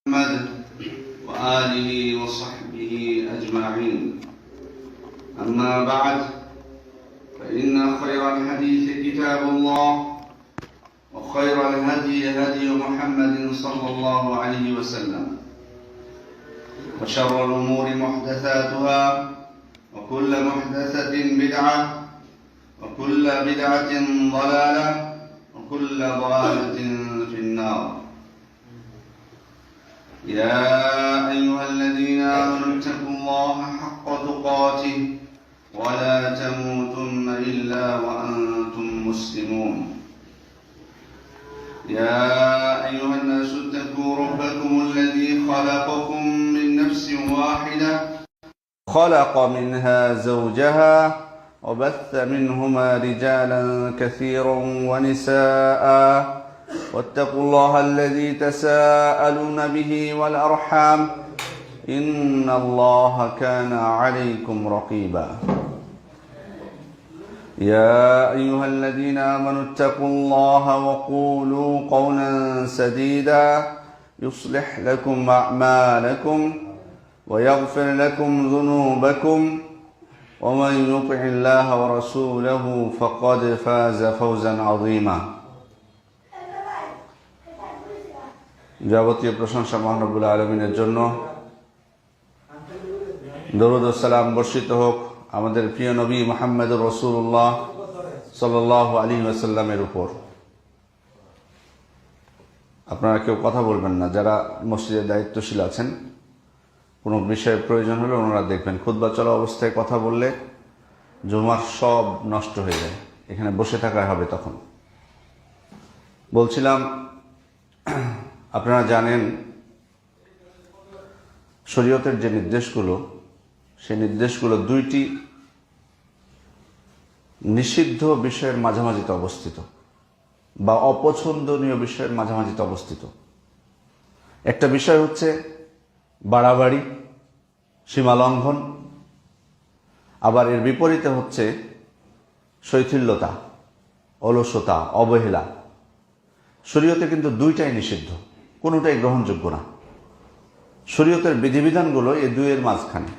محمد وآله وصحبه أجمعين. أما بعد، فإن خير الحديث كتاب الله، وخير الهدي هدي محمد صلى الله عليه وسلم، وشر الأمور محدثاتها، وكل محدثة بدعة، وكل بدعة ضلالة، وكل ضلالة في النار. يا أيها الذين آمنوا اتقوا الله حق تقاته ولا تموتن إلا وأنتم مسلمون. يا أيها الناس اتقوا ربكم الذي خلقكم من نفس واحدة، خلق منها زوجها، وبث منهما رجالا كثيرا ونساء، واتقوا الله الذي تساءلون به والأرحام، إن الله كان عليكم رقيبا. يا أيها الذين آمنوا اتقوا الله وقولوا قولا سديدا يصلح لكم أعمالكم ويغفر لكم ذنوبكم، ومن يطع الله ورسوله فقد فاز فوزا عظيما. যাবতীয় প্রশংসা মহান রব্বুল আলামিনের জন্য। দরুদ ও সালাম বর্ষিত হোক আমাদের প্রিয় নবী মুহাম্মদুর রাসূলুল্লাহ সাল্লাল্লাহু আলাইহি ওয়াসাল্লামের উপর। আপনারা কেউ কথা বলবেন না, যারা মসজিদের দায়িত্বশীল আছেন। কোনো বিষয়ের প্রয়োজন হলে ওনারা দেখবেন। খুতবা চলা অবস্থায় কথা বললে জুমার সব নষ্ট হয়ে যায়, এখানে বসে থাকা হবে। তখন বলছিলাম, আপনারা জানেন শরীয়তের যে নির্দেশগুলো, সেই নির্দেশগুলো দুইটি নিষিদ্ধ বিষয়ের মাঝামাঝিতে অবস্থিত বা অপছন্দনীয় বিষয়ের মাঝামাঝিতে অবস্থিত। একটা বিষয় হচ্ছে বাড়াবাড়ি, সীমালঙ্ঘন, আবার এর বিপরীতে হচ্ছে শৈথিল্যতা, অলসতা, অবহেলা। শরীয়তে কিন্তু দুইটাই নিষিদ্ধ, কোনোটাই গ্রহণযোগ্য না। শরীয়তের বিধিবিধানগুলো এই দুইয়ের মাঝখানে।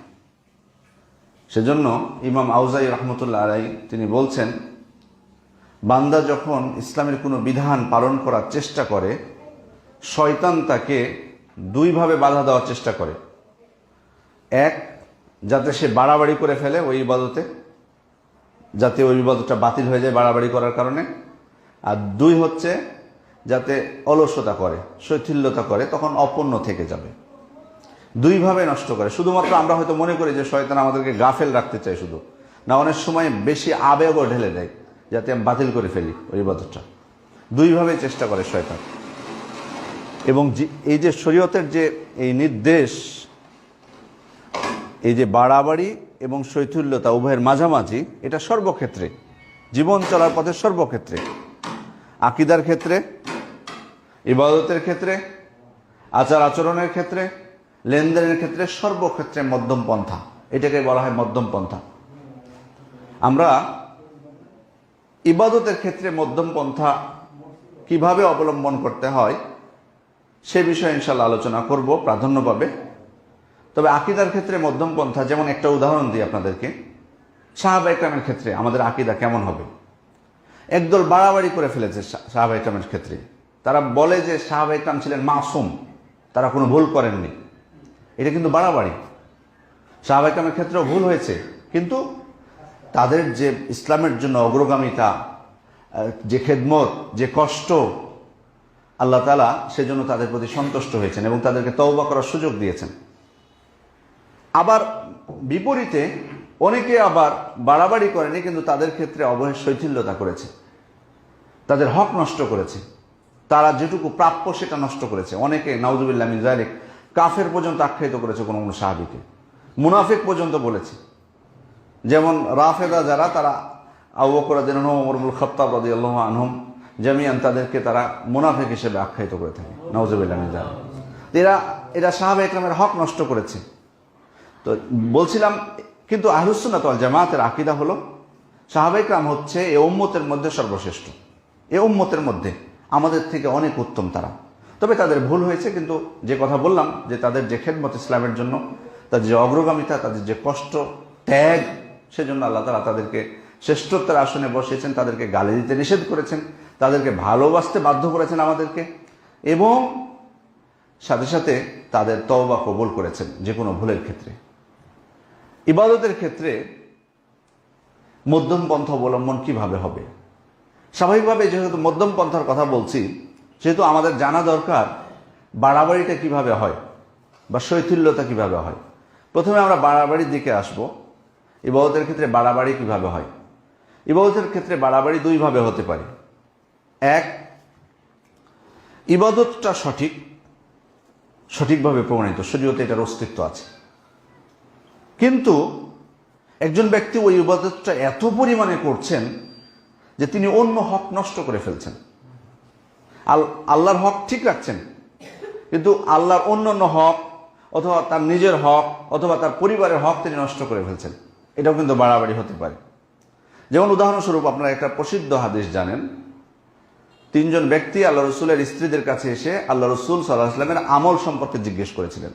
সেজন্য ইমাম আউজাই রহমতুল্লাহ আলাইহি তিনি বলছেন, বান্দা যখন ইসলামের কোনো বিধান পালন করার চেষ্টা করে, শয়তান তাকে দুইভাবে বাধা দেওয়ার চেষ্টা করে। এক, যাতে সে বাড়াবাড়ি করে ফেলে ওই ইবাদতে, যাতে ওই ইবাদতটা বাতিল হয়ে যায় বাড়াবাড়ি করার কারণে। আর দুই হচ্ছে যাতে অলসতা করে, শৈথিল্যতা করে, তখন অপূর্ণ থেকে যাবে। দুইভাবে নষ্ট করে। শুধুমাত্র আমরা হয়তো মনে করি যে শয়তান আমাদেরকে গাফেল রাখতে চায় শুধু, না, অনেক সময় বেশি আবেগও ঢেলে দেয় যাতে আমি বাতিল করে ফেলি ওই ইবাদতটা। দুইভাবে চেষ্টা করে শয়তান। এবং এই যে শরীয়তের যে এই নির্দেশ, এই যে বাড়াবাড়ি এবং শৈথিল্যতা উভয়ের মাঝামাঝি, এটা সর্বক্ষেত্রে, জীবন চলার পথে সর্বক্ষেত্রে, আকীদার ক্ষেত্রে, ইবাদতের ক্ষেত্রে, আচার আচরণের ক্ষেত্রে, লেনদেনের ক্ষেত্রে, সর্বক্ষেত্রে মধ্যম পন্থা, এটাকে বলা হয় মধ্যম পন্থা। আমরা ইবাদতের ক্ষেত্রে মধ্যম পন্থা কিভাবে অবলম্বন করতে হয় সে বিষয়ে ইনশাআল্লাহ আলোচনা করব, প্রাধান্য পাবে। তবে আকীদার ক্ষেত্রে মধ্যম পন্থা, যেমন একটা উদাহরণ দিই আপনাদেরকে। সাহাবায়ে কেরামের ক্ষেত্রে আমাদের আকীদা কেমন হবে? একদল বাড়াবাড়ি করে ফেলেছে সাহাবায়ে কেরামের ক্ষেত্রে। তারা বলে যে সাহাবায়ে কেরাম ছিলেন মাসুম, তারা কোনো ভুল করেননি। এটা কিন্তু বাড়াবাড়ি। সাহাবায়ে কেরামের ক্ষেত্রেও ভুল হয়েছে, কিন্তু তাদের যে ইসলামের জন্য অগ্রগামিতা, যে খেদমত, যে কষ্ট, আল্লাহ তাআলা সেজন্য তাদের প্রতি সন্তুষ্ট হয়েছেন এবং তাদেরকে তওবা করার সুযোগ দিয়েছেন। আবার বিপরীতে অনেকে আবার বাড়াবাড়ি করেনি, কিন্তু তাদের ক্ষেত্রে শৈথিল্যতা করেছে, তাদের হক নষ্ট করেছে, তারা যেটুকু প্রাপ্য সেটা নষ্ট করেছে। অনেকে নাউযুবিল্লাহ মিন যালিক কাফের পর্যন্ত আখ্যায়িত করেছে কোনো কোনো সাহাবীকে, মুনাফিক পর্যন্ত বলেছে। যেমন রাফেদা যারা, তারা আবু বকর রাদিয়াল্লাহু আনহু, ওমর ইবনুল খাত্তাব রাদিয়াল্লাহু আনহুম জামিআন তাদেরকে তারা মুনাফিক হিসেবে আখ্যায়িত করে থাকে, নাউযুবিল্লাহ মিন যালিক। এরা সাহাবায়ে কেরামের হক নষ্ট করেছে। তো বলছিলাম, কিন্তু আহলুস সুন্নাত ওয়াল জামাতের আকীদা হলো সাহাবায়ে কেরাম হচ্ছে এই উম্মতের মধ্যে সর্বশ্রেষ্ঠ। এই উম্মতের মধ্যে আমাদের থেকে অনেক উত্তম তারা। তবে তাদের ভুল হয়েছে, কিন্তু যে কথা বললাম যে তাদের যে খেদমত ইসলামের জন্য, তাদের যে অগ্রগামিতা, তাদের যে কষ্ট ত্যাগ, সেজন্য আল্লাহ তাআলা তাদেরকে শ্রেষ্ঠত্বের আসনে বসিয়েছেন, তাদেরকে গালি দিতে নিষেধ করেছেন, তাদেরকে ভালোবাসতে বাধ্য করেছেন আমাদেরকে, এবং সাথে সাথে তাদের তওবা কবুল করেছেন যে কোনো ভুলের ক্ষেত্রে। ইবাদতের ক্ষেত্রে মধ্যম পন্থা অবলম্বন কিভাবে হবে? স্বাভাবিকভাবে যেহেতু মধ্যম পন্থার কথা বলছি, সেহেতু আমাদের জানা দরকার বাড়াবাড়িটা কিভাবে হয় বা শৈথিল্যতা কিভাবে হয়। প্রথমে আমরা বাড়াবাড়ির দিকে আসব। ইবাদতের ক্ষেত্রে বাড়াবাড়ি কিভাবে হয়? ইবাদতের ক্ষেত্রে বাড়াবাড়ি দুইভাবে হতে পারে। এক, ইবাদতটা সঠিকভাবে প্রমাণিত, শরীয়তে এটার অস্তিত্ব আছে, কিন্তু একজন ব্যক্তি ওই ইবাদতটা এত পরিমাণে করছেন যে তিনি অন্য হক নষ্ট করে ফেলছেন। আল্লাহর হক ঠিক রাখছেন, কিন্তু আল্লাহর অন্য হক অথবা তার নিজের হক অথবা তার পরিবারের হক তিনি নষ্ট করে ফেলছেন। এটাও কিন্তু বাড়াবাড়ি হতে পারে। যেমন উদাহরণস্বরূপ আপনারা একটা প্রসিদ্ধ হাদিস জানেন, তিনজন ব্যক্তি আল্লাহ রসুলের স্ত্রীদের কাছে এসে আল্লাহ রসুল সাল্লাল্লাহু আলাইহি ওয়াসাল্লামের আমল সম্পর্কে জিজ্ঞেস করেছিলেন।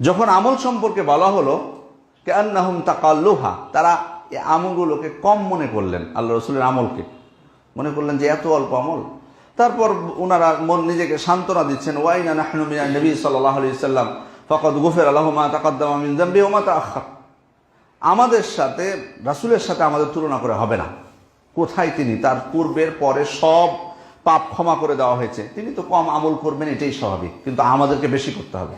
যখন আমল সম্পর্কে বলা হলো, কান্নাহুম তাকাল্লুহা, তারা এই আমলগুলোকে কম মনে করলেন, আল্লাহ রসুলের আমলকে মনে করলেন যে এত অল্প আমল। তারপর ওনারা নিজেকে সান্ত্বনা দিচ্ছেন, ওয়াইনা নাহনু মিনান নবী সাল্লাল্লাহু আলাইহি ওয়াসাল্লাম ফাকাদ গুফিরা লাহু মা তাকাদ্দামা মিন যামবি ওয়া মা তাআখার। আমাদের সাথে, রাসূলের সাথে আমাদের তুলনা করে হবে না। কোথায় তিনি? তার পূর্বের পরে সব পাপ ক্ষমা করে দেওয়া হয়েছে, তিনি তো কম আমল করবেন, এটাই স্বাভাবিক, কিন্তু আমাদেরকে বেশি করতে হবে।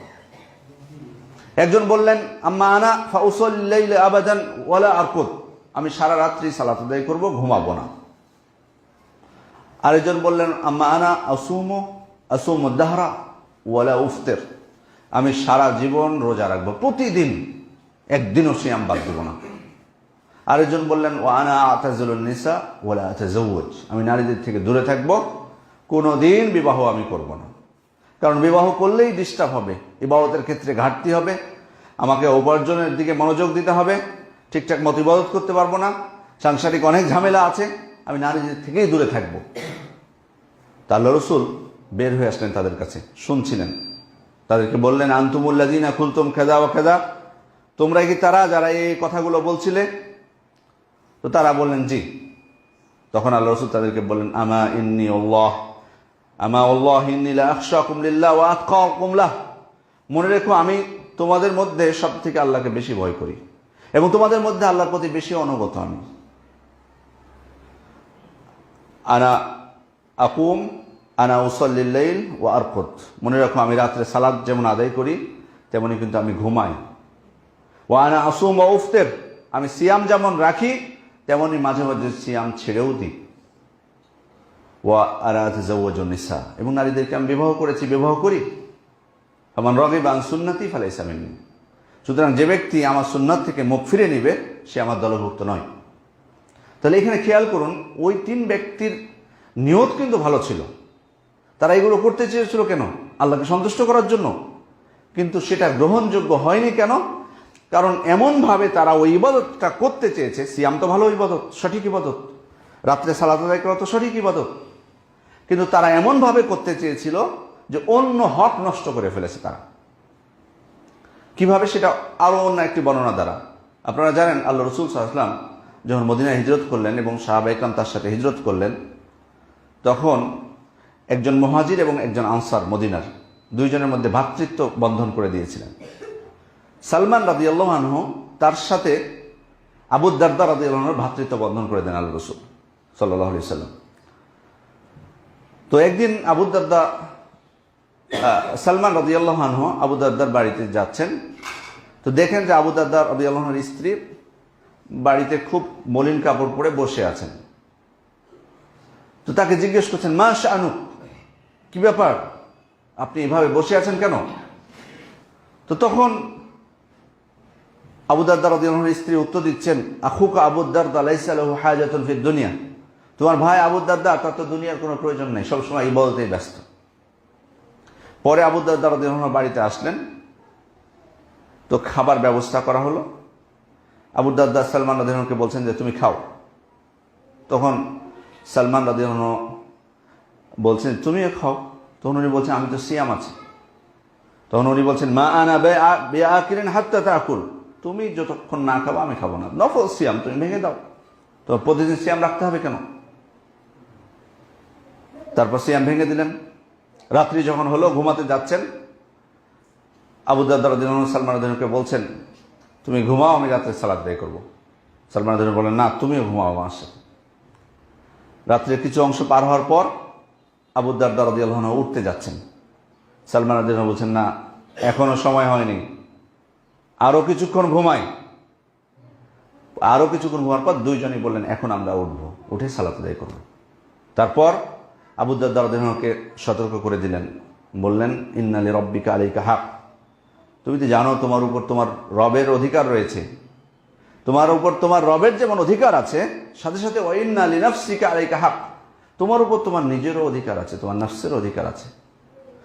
একজন বললেন, আম্মা আনা ফাউসাল্লি লাইলা আবাদান ওয়ালা আরকুদ, আমি সারা রাত্রি সালাত আদায় করব, ঘুমাবো না। আরেকজন বললেন, আম্মা আনা আসুমু দাহরা ওয়ালা উফতির, আমি সারা জীবন রোজা রাখবো, প্রতিদিন, একদিনও সিয়াম বাদ দেব না। আরেকজন বললেন, ওয়া আনা আতাজিলুন নিসা ওয়ালা আতাজাওয়াজ, আমি নারীদের থেকে দূরে থাকব, কোনোদিন বিবাহ আমি করব না, কারণ বিবাহ করলেই ডিস্টার্ব হবে, ইবাদতের ক্ষেত্রে ঘাটতি হবে, আমাকে উপার্জনের দিকে মনোযোগ দিতে হবে, ঠিকঠাক মতো ইবাদত করতে পারবো না, সাংসারিক অনেক ঝামেলা আছে, আমি নারীদের থেকেই দূরে থাকবো। তা আল্লাহ রসুল বের হয়ে আসলেন তাদের কাছে, শুনছিলেন, তাদেরকে বললেন, আনতুমুল্লাযিনা কুলতুম কাযা ওয়া কাযা, তোমরা কি তারা যারা এই কথাগুলো বলছিলে? তো তারা বললেন জি। তখন আল্লাহ রসুল তাদেরকে বললেন, আমা আল্লাহ ইন্নী লা আখশাকুম লিল্লাহ ওয়া আতকাকুম লাহ, মনে রেখো আমি তোমাদের মধ্যে সব থেকে আল্লাহকে বেশি ভয় করি এবং তোমাদের মধ্যে আল্লাহর প্রতি বেশি অনুগত আমি। আনা উসাল্লিল লাইল ওয়া আরকুদ, মনে রাখো আমি রাত্রে সালাত যেমন আদায় করি তেমনি কিন্তু আমি ঘুমাই। ওয়া আনা আসুম ওয়া উফতির, আমি সিয়াম যেমন রাখি তেমনি মাঝে মাঝে সিয়াম ছেড়েও দিই। ওয়া আনা আতাজাওয়াজুন নিসা, এবং নারীদেরকে আমি বিবাহ করেছি, বিবাহ করি। ফামান রাগিবা আন সুন্নতি ফালাইসা মিন্নি, সুতরাং যে ব্যক্তি আমার সুন্নাত থেকে মুখ ফিরে নিবে সে আমার দলভুক্ত নয়। তাহলে এখানে খেয়াল করুন, ওই তিন ব্যক্তির নিয়ত কিন্তু ভালো ছিল, তারা এগুলো করতে চেয়েছিল কেন? আল্লাহকে সন্তুষ্ট করার জন্য, কিন্তু সেটা গ্রহণযোগ্য হয়নি কেন? কারণ এমনভাবে তারা ওই ইবাদতটা করতে চেয়েছে, সিয়াম তো ভালো ইবাদত, সঠিক ইবাদত, রাত্রে সালাত আদায় করা তো সঠিক ইবাদত, কিন্তু তারা এমনভাবে করতে চেয়েছিল যে অন্য হক নষ্ট করে ফেলেছে তারা। কিভাবে? সেটা আরও অন্য একটি বর্ণনা দ্বারা। আপনারা জানেন, আল্লাহ রসুল সাল্লাল্লাহু আলাইহি ওয়াসাল্লাম যখন মদিনায় হিজরত করলেন এবং সাহাবায়ে কেরাম তার সাথে হিজরত করলেন, তখন একজন মুহাজির এবং একজন আনসার মদিনার দুইজনের মধ্যে ভ্রাতৃত্ব বন্ধন করে দিয়েছিলেন। সালমান রাদিয়াল্লাহু আনহু তার সাথে আবু দারদা রাদিয়াল্লাহু আনহুর ভ্রাতৃত্ব বন্ধন করে দেন আল্লাহ রসুল সাল্লাল্লাহু আলাইহি ওয়াসাল্লাম। তো একদিন সালমান রাদিয়াল্লাহু আনহু আবু দারদার বাড়িতে যাচ্ছেন, তো দেখেন যে আবু দারদা রাদিয়াল্লাহু আনহুর স্ত্রী বাড়িতে খুব মলিন কাপড় পরে বসে আছেন। তো তাকে জিজ্ঞেস করছেন, মা শানুক, কি ব্যাপার, আপনি এভাবে বসে আছেন কেন? তো তখন আবু দারদা রাদিয়াল্লাহু আনহুর স্ত্রী উত্তর দিচ্ছেন, আখুকা আবু দারদা লাইসা লাহু হাজাতুন ফিদ দুনিয়া, তোমার ভাই আবু দারদা, তার তো দুনিয়ার কোনো প্রয়োজন নেই, সবসময় ইবাদতেই ব্যস্ত। পরে আবু দারদা রাদিয়াল্লাহু আনহু বাড়িতে আসলেন, তো খাবার ব্যবস্থা করা হলো। আবু দারদা সালমান রাদিয়াল্লাহু আনহুকে বলছেন যে তুমি খাও। তখন সালমান রাদিয়াল্লাহু আনহু বলছেন, তুমিও খাও, তখন উনি বলছেন আমি তো সিয়াম আছি। তখন উনি বলছেন মা আনা বিআকিলিন হাত্তা তাকুল, তুমি যতক্ষণ না খাবো আমি খাবো না, নফল সিয়াম তুমি ভেঙে দাও, তো প্রতিদিন সিয়াম রাখতে হবে কেন? তারপর সিয়াম ভেঙে দিলেন। রাত্রি যখন হলো, ঘুমাতে যাচ্ছেন, আবু দারদা রাদিয়াল্লাহু আনহু সালমান রাদিয়াল্লাহু আনহুকে বলছেন তুমি ঘুমাও, আমি রাত্রে সালাত আদায় করবো। সালমান রাদিয়াল্লাহু আনহু বলেন না, তুমিও ঘুমাও আমার সাথে। রাত্রের কিছু অংশ পার হওয়ার পর আবু দারদা রাদিয়াল্লাহু আনহু উঠতে যাচ্ছেন। সালমান রাদিয়াল্লাহু আনহু বলছেন না, এখনো সময় হয়নি, আরো কিছুক্ষণ ঘুমাই। আরো কিছুক্ষণ ঘুমার পর দুইজনই বললেন এখন আমরা উঠবো, উঠে সালাত আদায় করবো। তারপর আবু দারদা রাদিয়াল্লাহু আনহুকে সতর্ক করে দিলেন, বললেন ইন্না লিরাব্বিকা আলাইকা হাক, তুমি তো জানো তোমার উপর তোমার রবের অধিকার রয়েছে, তোমার উপর তোমার রবের যেমন অধিকার আছে, সাথে সাথে ওয়া ইন্না লিনাফসিকা আলাইকা হাক, তোমার উপর তোমার নিজেরও অধিকার আছে, তোমার নফসের অধিকার আছে।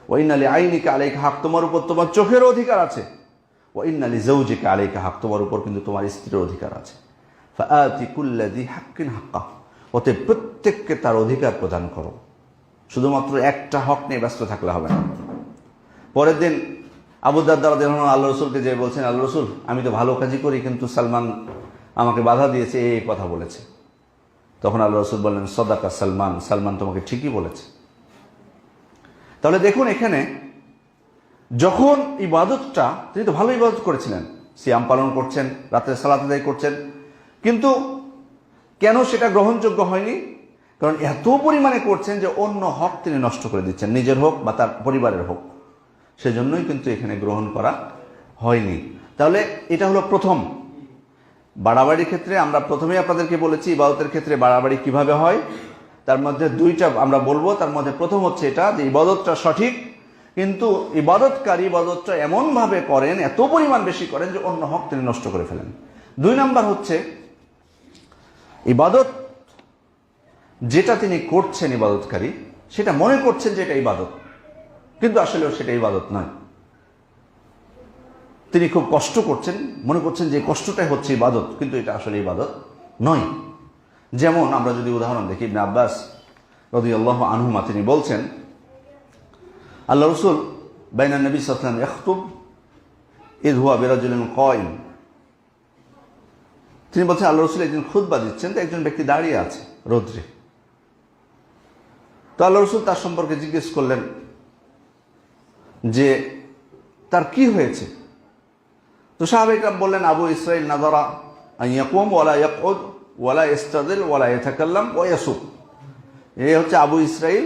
ওয়া ইন্না লিআইনিকা আলাইকা হাক, তোমার উপর তোমার চোখেরও অধিকার আছে। ওয়া ইন্না লিজাওজিকা আলাইকা হাক, তোমার উপর কিন্তু তোমার স্ত্রীর অধিকার আছে। ফাআতি কুল্লা যি হাক্কিন হাক্কা, অতএব প্রত্যেককে তার অধিকার প্রদান করো, শুধুমাত্র একটা হক নিয়ে ব্যস্ত থাকলে হবে না। পরের দিন আবু দারদা রাদিয়াল্লাহু আনহু আল্লাহ রসুলকে যে বলছেন আল্লাহ রসুল আমি তো ভালো কাজই করি, কিন্তু সালমান আমাকে বাধা দিয়েছে, এই কথা বলেছে। তখন আল্লাহ রসুল বললেন সদাকা সালমান, সালমান তোমাকে ঠিকই বলেছে। তাহলে দেখুন এখানে যখন ইবাদতটা, তিনি তো ভালো ইবাদত করেছিলেন, সিয়াম পালন করছেন, রাতে সালাত আদায় করছেন, কিন্তু কেন সেটা গ্রহণযোগ্য হয়নি? কারণ এত পরিমাণে করছেন যে অন্য হক তিনি নষ্ট করে দিচ্ছেন, নিজের হোক বা তার পরিবারের হোক, সেজন্যই কিন্তু এখানে গ্রহণ করা হয়নি। তাহলে এটা হলো প্রথম। বাড়াবাড়ির ক্ষেত্রে আমরা প্রথমেই আপনাদেরকে বলেছি ইবাদতের ক্ষেত্রে বাড়াবাড়ি কিভাবে হয়, তার মধ্যে দুইটা আমরা বলবো। তার মধ্যে প্রথম হচ্ছে এটা যে ইবাদতটা সঠিক, কিন্তু ইবাদতকারী ইবাদতটা এমনভাবে করেন, এত পরিমাণ বেশি করেন যে অন্য হক তিনি নষ্ট করে ফেলেন। দুই নাম্বার হচ্ছে ইবাদত যেটা তিনি করছেন ইবাদতকারী, সেটা মনে করছেন যে এটা ইবাদত, কিন্তু আসলে সেটা ইবাদত নয়। তিনি খুব কষ্ট করছেন, মনে করছেন যে কষ্টটাই হচ্ছে ইবাদত, কিন্তু এটা আসলে ইবাদত নয়। যেমন আমরা যদি উদাহরণ দেখি, ইবনে আব্বাস রাদিয়াল্লাহু আনহুমা তিনি বলছেন আল্লাহ রাসূল বাইনা নবী সাল্লাল্লাহু আলাইহি ওয়াসাল্লাম ইয়াখতুব ইয হুয়া বিরাজুলিন কায়িম, তিনি বলছেন আল্লাহ রাসূল একদিন খুতবা দিচ্ছেন, তো একজন ব্যক্তি দাঁড়িয়ে আছে রৌদ্রে। তো আল্লাহ রাসূল তার সম্পর্কে জিজ্ঞেস করলেন যে তার কি হয়েছে। তো সাহাবায়ে কেরাম বললেন আবু ইসরাইল নাযারা আন ইয়াকুম ওয়ালা ইয়াকউদ ওয়ালা ইস্তাদিল ওয়ালা ইয়াতাকাল্লাম ওয়া ইয়াসুব, এই হচ্ছে আবু ইসরাইল,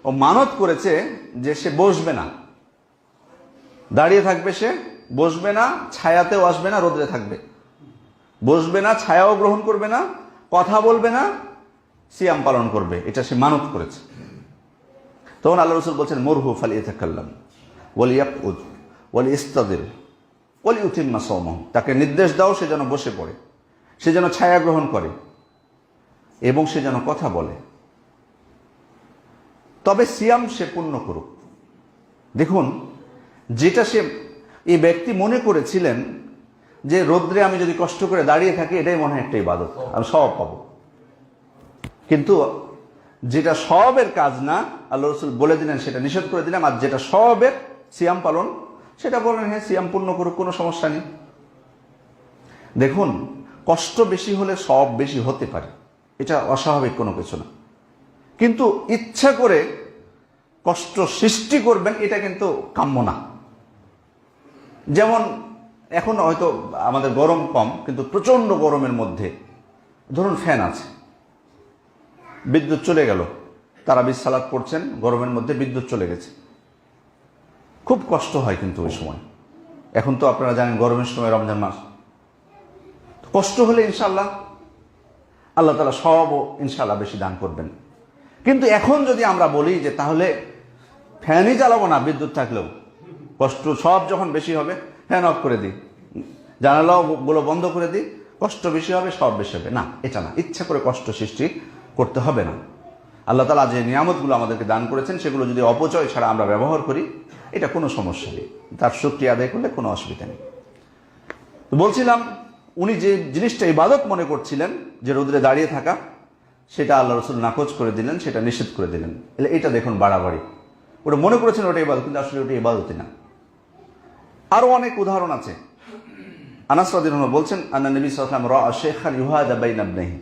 ও মানত করেছে যে সে বসবে না, দাঁড়িয়ে থাকবে, সে বসবে না, ছায়াতেও আসবে না, রোদ্রে থাকবে, বসবে না, ছায়াও গ্রহণ করবে না, কথা বলবে না, সিয়াম পালন করবে, এটা সে মানত করেছে। তখন আল্লাহ রাসূল বলছেন মুরহু ফালিয়াতাকাল্লাম ওয়ালিয়াকউদ ওয়ালিস্তাদিল ওয়ালিউতিম্মা সাওমাহু, তাকে নির্দেশ দাও সে যেন বসে পড়ে, সে যেন ছায়া গ্রহণ করে এবং সে যেন কথা বলে, তবে সিয়াম সে পূর্ণ করুক। দেখুন, যেটা সে এই ব্যক্তি মনে করেছিলেন যে রোদ্রে আমি যদি কষ্ট করে দাঁড়িয়ে থাকি এটাই মনে হয় একটা ইবাদত, আমি সওয়াব পাবো, কিন্তু যেটা সওয়াবের কাজ না আল্লাহ রাসূল বলে দিলেন সেটা নিষেধ করে দিলাম, আর যেটা সওয়াবের সিয়াম পালন সেটা বলেন হ্যাঁ সিয়াম পূর্ণ করুক, কোনো সমস্যা নেই। দেখুন, কষ্ট বেশি হলে সওয়াব বেশি হতে পারে, এটা অস্বাভাবিক কোনো কিছু না, কিন্তু ইচ্ছা করে কষ্ট সৃষ্টি করবেন এটা কিন্তু কাম্য না। যেমন এখন হয়তো আমাদের গরম কম, কিন্তু প্রচন্ড গরমের মধ্যে ধরুন ফ্যান আছে, বিদ্যুৎ চলে গেল, তারাবির সালাত পড়ছেন, গরমের মধ্যে বিদ্যুৎ চলে গেছে, খুব কষ্ট হয় কিন্তু ওই সময়। এখন তো আপনারা জানেন গরমের সময় রমজান মাস, কষ্ট হলে ইনশাআল্লাহ আল্লাহ তাআলা সওয়াবও ইনশাআল্লাহ বেশি দান করবেন। কিন্তু এখন যদি আমরা বলি যে তাহলে ফ্যানই চালাবো না বিদ্যুৎ থাকলেও, কষ্ট সব যখন বেশি হবে ফ্যান অফ করে দিই, জানালাগুলো বন্ধ করে দিই, কষ্ট বেশি হবে সব বেশি হবে, না, এটা না, ইচ্ছা করে কষ্ট সৃষ্টি করতে হবে না। আল্লাহ তাআলা যে নিয়ামতগুলো আমাদেরকে দান করেছেন সেগুলো যদি অপচয় ছাড়া আমরা ব্যবহার করি এটা কোনো সমস্যা নেই, তার শুকরিয়া আদায় করলে কোনো অসুবিধা নেই। তো বলছিলাম উনি যে জিনিসটা ইবাদত মনে করছিলেন যে রোদ্রে দাঁড়িয়ে থাকা, সেটা আল্লাহ রাসূল নাকচ করে দিলেন, সেটা নিষেধ করে দিলেন। এটা দেখুন বাড়াবাড়ি। ওটা মনে করেছেন ওটা ইবাদত, কিন্তু আসলে ওটা ইবাদতই না। আরো অনেক উদাহরণ আছে। আনাস রাদিয়াল্লাহু আনহু বলছেন, আন্না নবী সাল্লাল্লাহু আলাইহি ওয়াসাল্লাম রাআ শাইখান ইউহাদা বাইনা ইবনাইহি,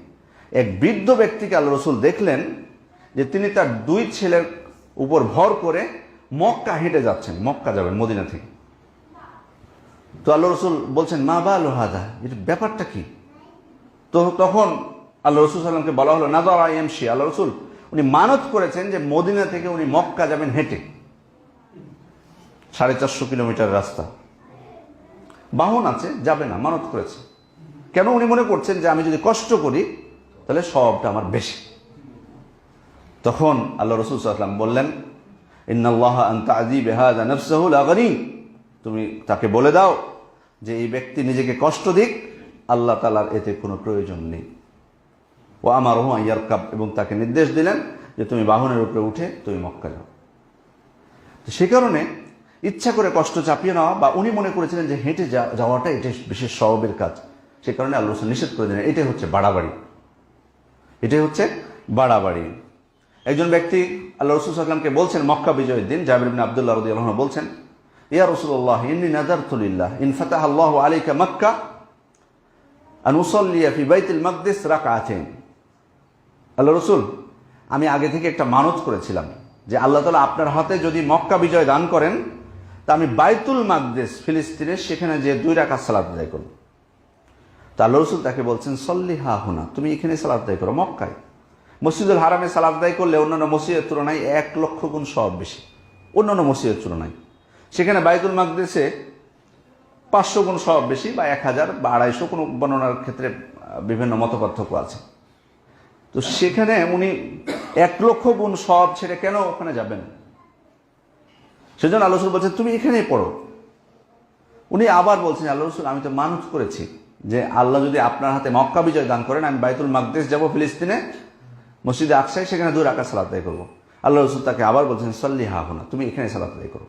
এক বৃদ্ধ ব্যক্তিকে আল্লাহ রাসূল দেখলেন যে তিনি তার দুই ছেলের উপর ভর করে মক্কা হেঁটে যাচ্ছেন, মক্কা যাবেন মদিনা থেকে। তো আল্লাহ রাসূল বলছেন, মা বালু হাদা, এটা ব্যাপারটা কি? তো তখন আল্লাহ রাসূল সাল্লাল্লাহু আলাইহি ওয়াসাল্লামকে বলা হলো, নাযারা ইয়ামশি, আল্লাহ রাসূল উনি মানত করেছেন যে মদিনা থেকে উনি মক্কা যাবেন হেঁটে, 450 কিলোমিটার রাস্তা, বাহন আছে, যাবে না, মানত করেছে। কেন? উনি মনে করছেন যে আমি যদি কষ্ট করি তাহলে সবটা আমার বেশি। তখন আল্লাহ রাসূল সাল্লাল্লাহু আলাইহি ওয়াসাল্লাম বললেন, ইন্নাল্লাহা আন তা'যিবা হাযা নাফসাহু লা গনী, তুমি তাকে বলে দাও যে এই ব্যক্তি নিজেকে কষ্ট দিক, আল্লাহ তাআলার এতে কোনো প্রয়োজন নেই। ওয়া আমারহু আন ইয়ারকাব, এবং তাকে নির্দেশ দিলেন যে তুমি বাহনের উপরে উঠে তুমি মক্কা যাও। তো সে কারণে ইচ্ছা করে কষ্ট চাপিয়ে নেওয়া, বা উনি মনে করেছিলেন যে হেঁটে যাওয়াটা এটা বিশেষ সওয়াবের কাজ, সে কারণে আল্লাহ রাসূল নিষেধ করে দিলেন। এটাই হচ্ছে বাড়াবাড়ি, এটাই হচ্ছে বাড়াবাড়ি। একজন ব্যক্তি আল্লাহ রাসূল সাল্লাল্লাহু আলাইহি ওয়াসাল্লামকে বলছেন মক্কা বিজয়ের দিন, জাবির ইবনে আব্দুল্লাহ রাদিয়াল্লাহু আনহু বলছেন, ইয়া রাসূলুল্লাহ ইন্নী নাযারতু লিল্লাহ ইন ফাতাহা আল্লাহু আলাইকা মক্কা আন উসাল্লিয়া ফি বাইতুল মাকদিস রাকআতাইন। আল্লাহ রাসূল, আমি আগে থেকে একটা মানত করেছিলাম যে আল্লাহ তাআলা আপনার হাতে যদি মক্কা বিজয় দান করেন তা আমি বাইতুল মাকদিস ফিলিস্তিনে সেখানে যে 2 রাকাত সালাত আদায় করব। তা আল্লাহ রাসূল তাকে বলছেন, সল্লি হা হুনা, তুমি এখানে সালাত আদায় করো মক্কায়। মসজিদুল হারামে সালাত আদায় করলে অন্যান্য মসজিদের তুলনায় 1 লক্ষ গুণ সওয়াব বেশি, অন্যান্য মসজিদের তুলনায়। সেখানে বাইতুল মাকদিসে 500 গুণ সওয়াব বেশি, বা 1000 বা 250, কোনো বর্ণনার ক্ষেত্রে বিভিন্ন মতপার্থক্য আছে। তো সেখানে উনি 1 লক্ষ গুণ সওয়াব ছেড়ে কেন ওখানে যাবেন? সেজন্য আল্লাহ রাসূল বলছেন তুমি এখানেই পড়ো। উনি আবার বলছেন, আল্লাহ রাসূল আমি তো মানত করেছি যে আল্লাহ যদি আপনার হাতে মক্কা বিজয় দান করেন আমি বাইতুল মাকদিস যাব ফিলিস্তিনে, মসজিদে আকসায়, সেখানে 2 রাকাত সালাত আদায় করবো। আল্লাহ রাসূল তাকে আবার বলছেন, সল্লি হা হুনা, তুমি এখানে সালাত আদায় করো।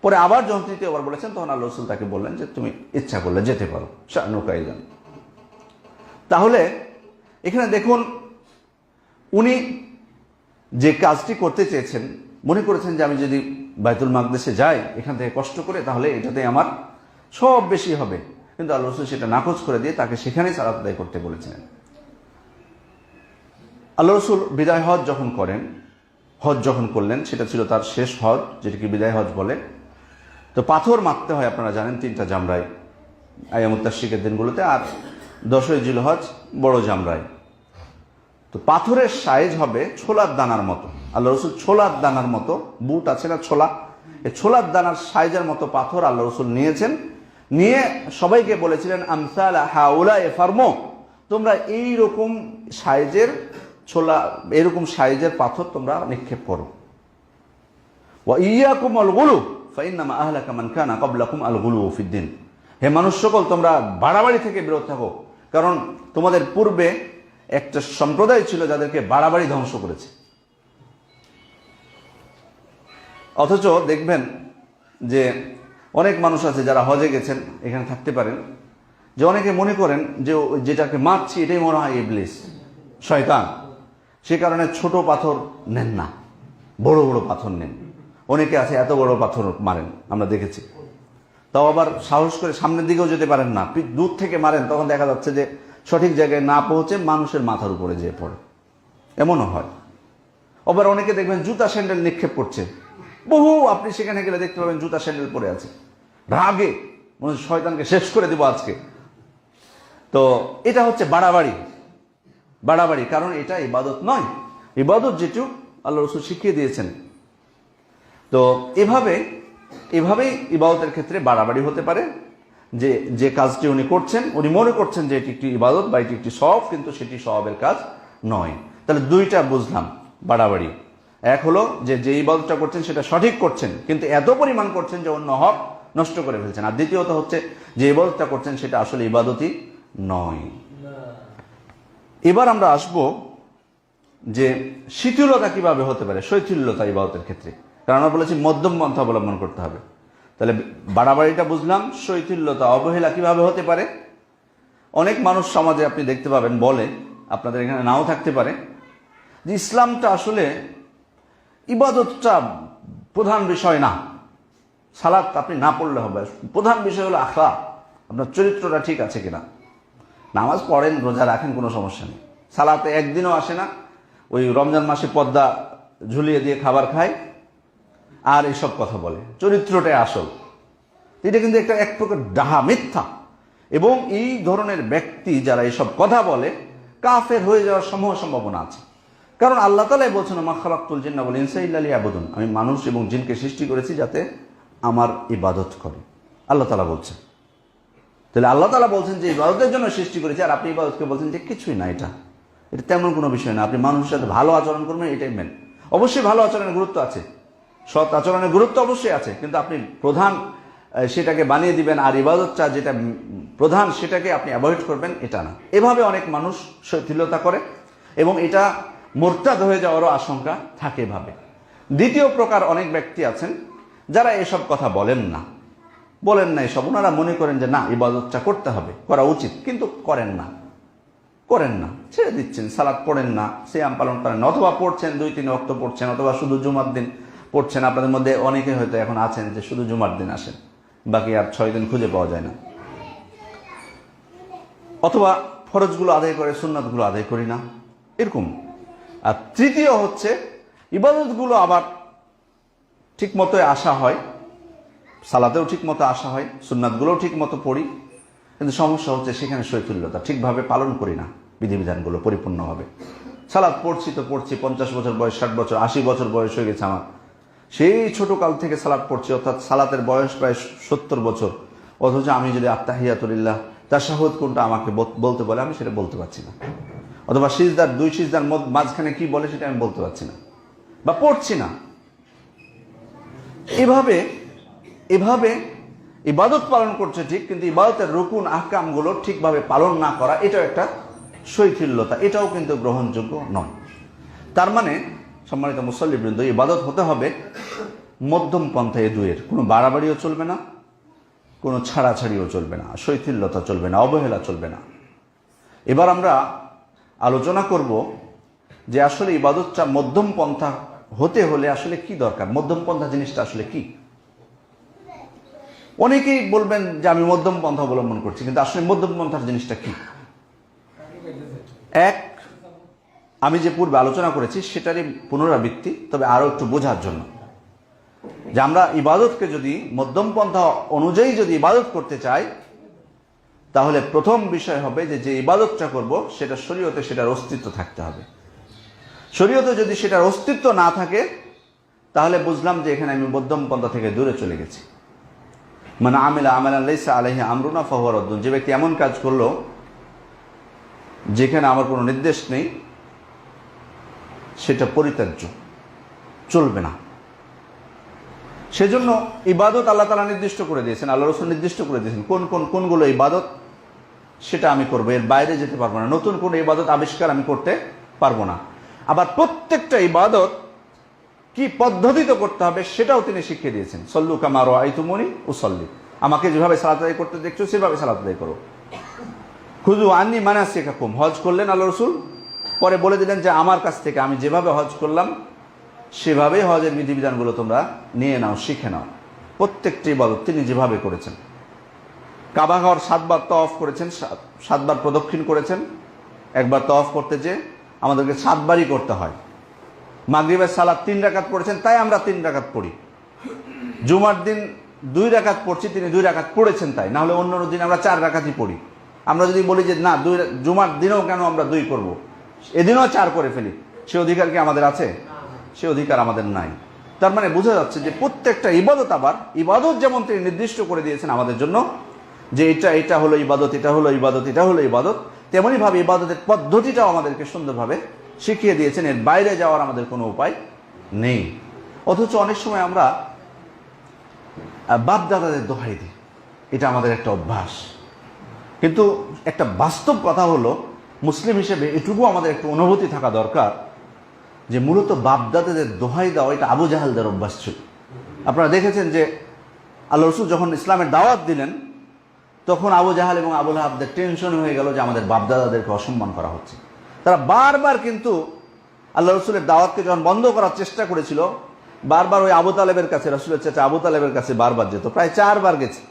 পরে আবার যখন তৃতীয়বার বলেছেন তখন আল্লাহ রাসূল তাকে বললেন যে তুমি ইচ্ছা করলে যেতে পারো, শানুকা ইযান। তাহলে এখানে দেখুন, উনি যে কাজটি করতে চেয়েছেন, মনে করেছেন যে আমি যদি বাইতুল মাকদিসে যাই এখান থেকে কষ্ট করে তাহলে এটাতে আমার সব বেশি হবে, কিন্তু আল্লাহ রাসূল সেটা নাকচ করে দিয়ে তাকে সেখানেই সালাত আদায় করতে বলেছিলেন। আল্লাহ রাসূল বিদায় হজ যখন করেন, হজ যখন করলেন, সেটা ছিল তার শেষ হজ, যেটাকে বিদায় হজ বলে। তো পাথর মারতে হয় আপনারা জানেন 3টা জামরায় আইয়ামুত তাশরিকের দিনগুলোতে, আর 10ই জিলহজ বড় জামরায়। তো পাথরের সাইজ হবে ছোলার দানার মতো। আল্লাহ রাসূল ছোলার দানার মতো, বুট আছে না ছোলা, এই ছোলার দানার সাইজের মতো পাথর আল্লাহ রাসূল নিয়েছেন। নিয়ে সবাইকে বলেছিলেন, আমসালা হাউলাই ফারমো, তোমরা এইরকম সাইজের ছোলা, এরকম সাইজের পাথর তোমরা নিক্ষেপ করো। ওয়া ইয়াকুম আল গুলু ফাইন্নামা আহলাকা মান কানা ক্বাবলাকুম আল গুলু ফিদ্দিন, হে মানুষ সকল তোমরা বাড়াবাড়ি থেকে বিরত থাকো, কারণ তোমাদের পূর্বে একটা সম্প্রদায় ছিল যাদেরকে বাড়াবাড়ি ধ্বংস করেছে। অথচ দেখবেন যে অনেক মানুষ আছে যারা হজে গেছেন, এখানে থাকতে পারেন, যে অনেকে মনে করেন যে যেটাকে মারছি এটাই মনে হয় ইবলিস, শয়তান, সে কারণে ছোট পাথর নেন না, বড় বড় পাথর নেন। অনেকে আছে এত বড় পাথর মারেন, আমরা দেখেছি। তাও আবার সাহস করে সামনের দিকেও যেতে পারেন না, দূর থেকে মারেন, তখন দেখা যাচ্ছে যে সঠিক জায়গায় না পৌঁছে মানুষের মাথার উপরে যেয়ে পড়ে, এমনও হয়। আবার অনেকে দেখবেন জুতা স্যান্ডেল নিক্ষেপ করছে, বহু আপনি সেখানে গেলে দেখতে পাবেন জুতা স্যান্ডেল পরে আছে, রাগে মনে হচ্ছে শয়তানকে শেষ করে দেব আজকে। তো এটা হচ্ছে বাড়াবাড়ি, বাড়াবাড়ি, কারণ এটা ইবাদত নয়। ইবাদত যেটুকু আল্লাহ রাসূল শিখিয়ে দিয়েছেন। তো এভাবেই ইবাদতের ক্ষেত্রে বাড়াবাড়ি হতে পারে, যে যে কাজটি উনি করছেন, উনি মনে করছেন যে এটি একটি ইবাদত বা এটি একটি সওয়াব, কিন্তু সেটি সওয়াবের কাজ নয়। তাহলে 2টা বুঝলাম বাড়াবাড়ি। এক হলো যে ইবাদতটা করছেন সেটা সঠিক করছেন, কিন্তু এত পরিমাণ করছেন যে অন্য হক নষ্ট করে ফেলছেন। আর দ্বিতীয়ত হচ্ছে যে ইবাদতটা করছেন সেটা আসলে ইবাদতই নয়। এবার আমরা আসব যে শিথিলতা কিভাবে হতে পারে, শৈথিল্যতা ইবাদতের ক্ষেত্রে, কারণ আমরা বলেছি মধ্যম পন্থা অবলম্বন করতে হবে। তাহলে বাড়াবাড়িটা বুঝলাম, শৈথিল্যতা, অবহেলা কিভাবে হতে পারে। অনেক মানুষ সমাজে আপনি দেখতে পাবেন বলে, আপনাদের এখানে নাও থাকতে পারে, যে ইসলামটা আসলে ইবাদতটা প্রধান বিষয় না, সালাত আপনি না পড়লে হবে, প্রধান বিষয় হলো আখলাক, আপনার চরিত্রটা ঠিক আছে কিনা। নামাজ পড়েন, রোজা রাখেন, কোনো সমস্যা নেই, সালাতে একদিনও আসে না। ওই রমজান মাসে পর্দা ঝুলিয়ে দিয়ে খাবার খায় আর এইসব কথা বলে, চরিত্রটাই আসল। এটা কিন্তু একটা এক প্রকার ডাহা, মিথ্যা। এবং এই ধরনের ব্যক্তি যারা এইসব কথা বলে কাফের হয়ে যাওয়ার সম্ভাবনা আছে। কারণ আল্লাহ তাআলাই বলছেন, মা খালাকতুল জিন্না ওয়াল ইনসা ইল্লা লিয়াবুদুন, আমি মানুষ এবং জিনকে সৃষ্টি করেছি যাতে আমার ইবাদত করে, আল্লাহ তাআলা বলছেন। তাহলে আল্লাহ তাআলা বলছেন যে ইবাদতের জন্য সৃষ্টি করেছি, আর আপনি ইবাদতকে বলছেন যে কিছুই না, এটা তেমন কোনো বিষয় না, আপনি মানুষের সাথে ভালো আচরণ করবেন, এটাই মেন। অবশ্যই ভালো আচরণের গুরুত্ব আছে, সৎ আচরণের গুরুত্ব অবশ্যই আছে, কিন্তু আপনি প্রধান সেটাকে বানিয়ে দিবেন আর ইবাদতটা যেটা প্রধান সেটাকে আপনি অ্যাভয়েড করবেন, এটা না। এভাবে অনেক মানুষ শৈথিল্যতা করে এবং এটা মোরতাদ হয়ে যাওয়ারও আশঙ্কা থাকে এভাবে। দ্বিতীয় প্রকার অনেক ব্যক্তি আছেন যারা এসব কথা বলেন না এসব, ওনারা মনে করেন যে না, ইবাদতটা করতে হবে, করা উচিত, কিন্তু করেন না, ছেড়ে দিচ্ছেন, সালাত পড়েন না, সিয়াম পালন করেন না, অথবা পড়ছেন 2-3 ওয়াক্ত পড়ছেন, অথবা শুধু জুমার দিন পড়ছেন। আপনাদের মধ্যে অনেকে হয়তো এখন আছেন যে শুধু জুমার দিন আসেন, বাকি আর 6 দিন খুঁজে পাওয়া যায় না। অথবা ফরজগুলো আদায় করে সুন্নাতগুলো আদায় করি না, এরকম। আর তৃতীয় হচ্ছে ইবাদতগুলো আবার ঠিক মতো আসা হয়, সালাতেও ঠিক মতো আসা হয়, সুন্নাতগুলোও ঠিক মতো পড়ি, কিন্তু সমস্যা হচ্ছে সেখানে শৈথিল্যতা, ঠিকভাবে পালন করি না বিধিবিধানগুলো পরিপূর্ণভাবে। সালাত পড়ছি তো পড়ছি, 50 বছর বয়স, 60 বছর, 80 বছর বয়স হয়ে গেছে আমার, সেই ছোটকাল থেকে সালাত পড়ছি, অর্থাৎ সালাতের বয়স প্রায় 70 বছর, অথচ আমি যদি আত্তাহিয়াতুলিল্লাহ তাশাহুদ কোনটা আমাকে বলতে বলে আমি সেটা বলতে পারছি না, অথবা সিজদার 2 সিজদার মাঝখানে কি বলে সেটা আমি বলতে পারছি না বা পড়ছি না। এভাবে ইবাদত পালন করছে ঠিক, কিন্তু ইবাদতের রুকুন আহকামগুলো ঠিকভাবে পালন না করা, এটাও একটা শৈথিল্যতা, এটাও কিন্তু গ্রহণযোগ্য নয়। তার মানে সম্মানিত মুসল্লিবৃন্দ, ইবাদত হতে হবে মধ্যম পন্থায়, এ দুয়ের কোনো বাড়াবাড়িও চলবে না, কোনো ছাড়াছাড়িও চলবে না, শৈথিল্যতা চলবে না, অবহেলা চলবে না। এবার আমরা আলোচনা করব যে আসলে ইবাদতটা মধ্যম পন্থা হতে হলে আসলে কি দরকার, মধ্যম পন্থা জিনিসটা আসলে কি। অনেকেই বলবেন যে আমি মধ্যম পন্থা অবলম্বন করছি, কিন্তু আসলে মধ্যম পন্থার জিনিসটা কি। এক, আমি যে পূর্বে আলোচনা করেছি সেটারই পুনরাবৃত্তি, তবে আরো একটু বোঝার জন্য, যে আমরা ইবাদতকে যদি মধ্যম পন্থা অনুযায়ী যদি ইবাদত করতে চাই, তাহলে প্রথম বিষয় হবে যে ইবাদতটা করব সেটা শরীয়তে সেটার অস্তিত্ব থাকতে হবে। শরীয়তে যদি সেটার অস্তিত্ব না থাকে তাহলে বুঝলাম যে এখানে আমি মধ্যম পন্থা থেকে দূরে চলে গেছি। মানে আমিলা আমালান লাইসা আলাইহি আমরুনা ফাহুয়া রাদ্দুন, যে ব্যক্তি এমন কাজ করলো যেখানে আমার কোনো নির্দেশ নেই, সেটা পরিত্যাজ্য, চলবে না। সেজন্য ইবাদত আল্লাহ তাআলা নির্দিষ্ট করে দিয়েছেন, আল্লাহ রাসূল নির্দিষ্ট করে দিয়েছেন কোনগুলো ইবাদত, সেটা আমি করবো, এর বাইরে যেতে পারবো না, নতুন কোনো ইবাদত আবিষ্কার আমি করতে পারবো না। আবার প্রত্যেকটা ইবাদত কি পদ্ধতিতে করতে হবে সেটাও তিনি শিখিয়ে দিয়েছেন। সল্লু কামা রাআইতুমুনি উসাল্লি, আমাকে যেভাবে সালাত আদায় করতে দেখছো সেভাবে সালাত আদায় করো। খুযু আন্নী মানাসিকাকুম, হজ করলেন আল্লাহ রাসূল, পরে বলে দিলেন যে আমার কাছ থেকে আমি যেভাবে হজ করলাম সেভাবেই হজের বিধিবিধানগুলো তোমরা নিয়ে নাও, শিখে নাও। প্রত্যেকটি ইবাদত তিনি যেভাবে করেছেন। কাবা ঘর 7 বার তওয়াফ করেছেন, 7 বার প্রদক্ষিণ করেছেন। একবার তওয়াফ করতে যে আমাদেরকে 7 বারই করতে হয়। মাগরিবের সালাত 3 রাকাত পড়েছেন, তাই আমরা 3 রাকাত পড়ি। জুমার দিন 2 রাকাত পড়ছি, তিনি 2 রাকাত পড়েছেন তাই, না হলে অন্য দিন আমরা 4 রাকাতই পড়ি। আমরা যদি বলি যে না, জুমার দিনেও কেন আমরা 2 করব, এদিনও 4 করে ফেলি, সে অধিকার কি আমাদের আছে? সে অধিকার আমাদের নাই। তার মানে বোঝা যাচ্ছে যে প্রত্যেকটা ইবাদত, আবার ইবাদত যেমন তিনি নির্দিষ্ট করে দিয়েছেন আমাদের জন্য যে এটা হলো ইবাদত, এটা হলো ইবাদত, এটা হলো ইবাদত, তেমনই ভাবে ইবাদতের পদ্ধতিটাও আমাদেরকে সুন্দরভাবে শিখিয়ে দিয়েছেন। এর বাইরে যাওয়ার আমাদের কোনো উপায় নেই। অথচ অনেক সময় আমরা বাপ দাদাদের দোহাই দিই, এটা আমাদের একটা অভ্যাস। কিন্তু একটা বাস্তব কথা হলো, মুসলিম হিসেবে এটুকু আমাদের একটু অনুভূতি থাকা দরকার যে মূলত বাপদাদাদের দোহাই দেওয়া এটা আবু জাহালদের অভ্যাস ছিল। আপনারা দেখেছেন যে আল্লাহ রাসূল যখন ইসলামের দাওয়াত দিলেন, তখন আবু জাহাল এবং আবু লাহাবদের টেনশন হয়ে গেল যে আমাদের বাপদাদাদেরকে অসম্মান করা হচ্ছে। তারা বারবার কিন্তু আল্লাহ রাসূলের দাওয়াতকে যখন বন্ধ করার চেষ্টা করেছিল, বারবার ওই আবু তালেবের কাছে, রাসূলের চাচা আবু তালেবের কাছে বারবার যেত, প্রায় 4 বার গেছে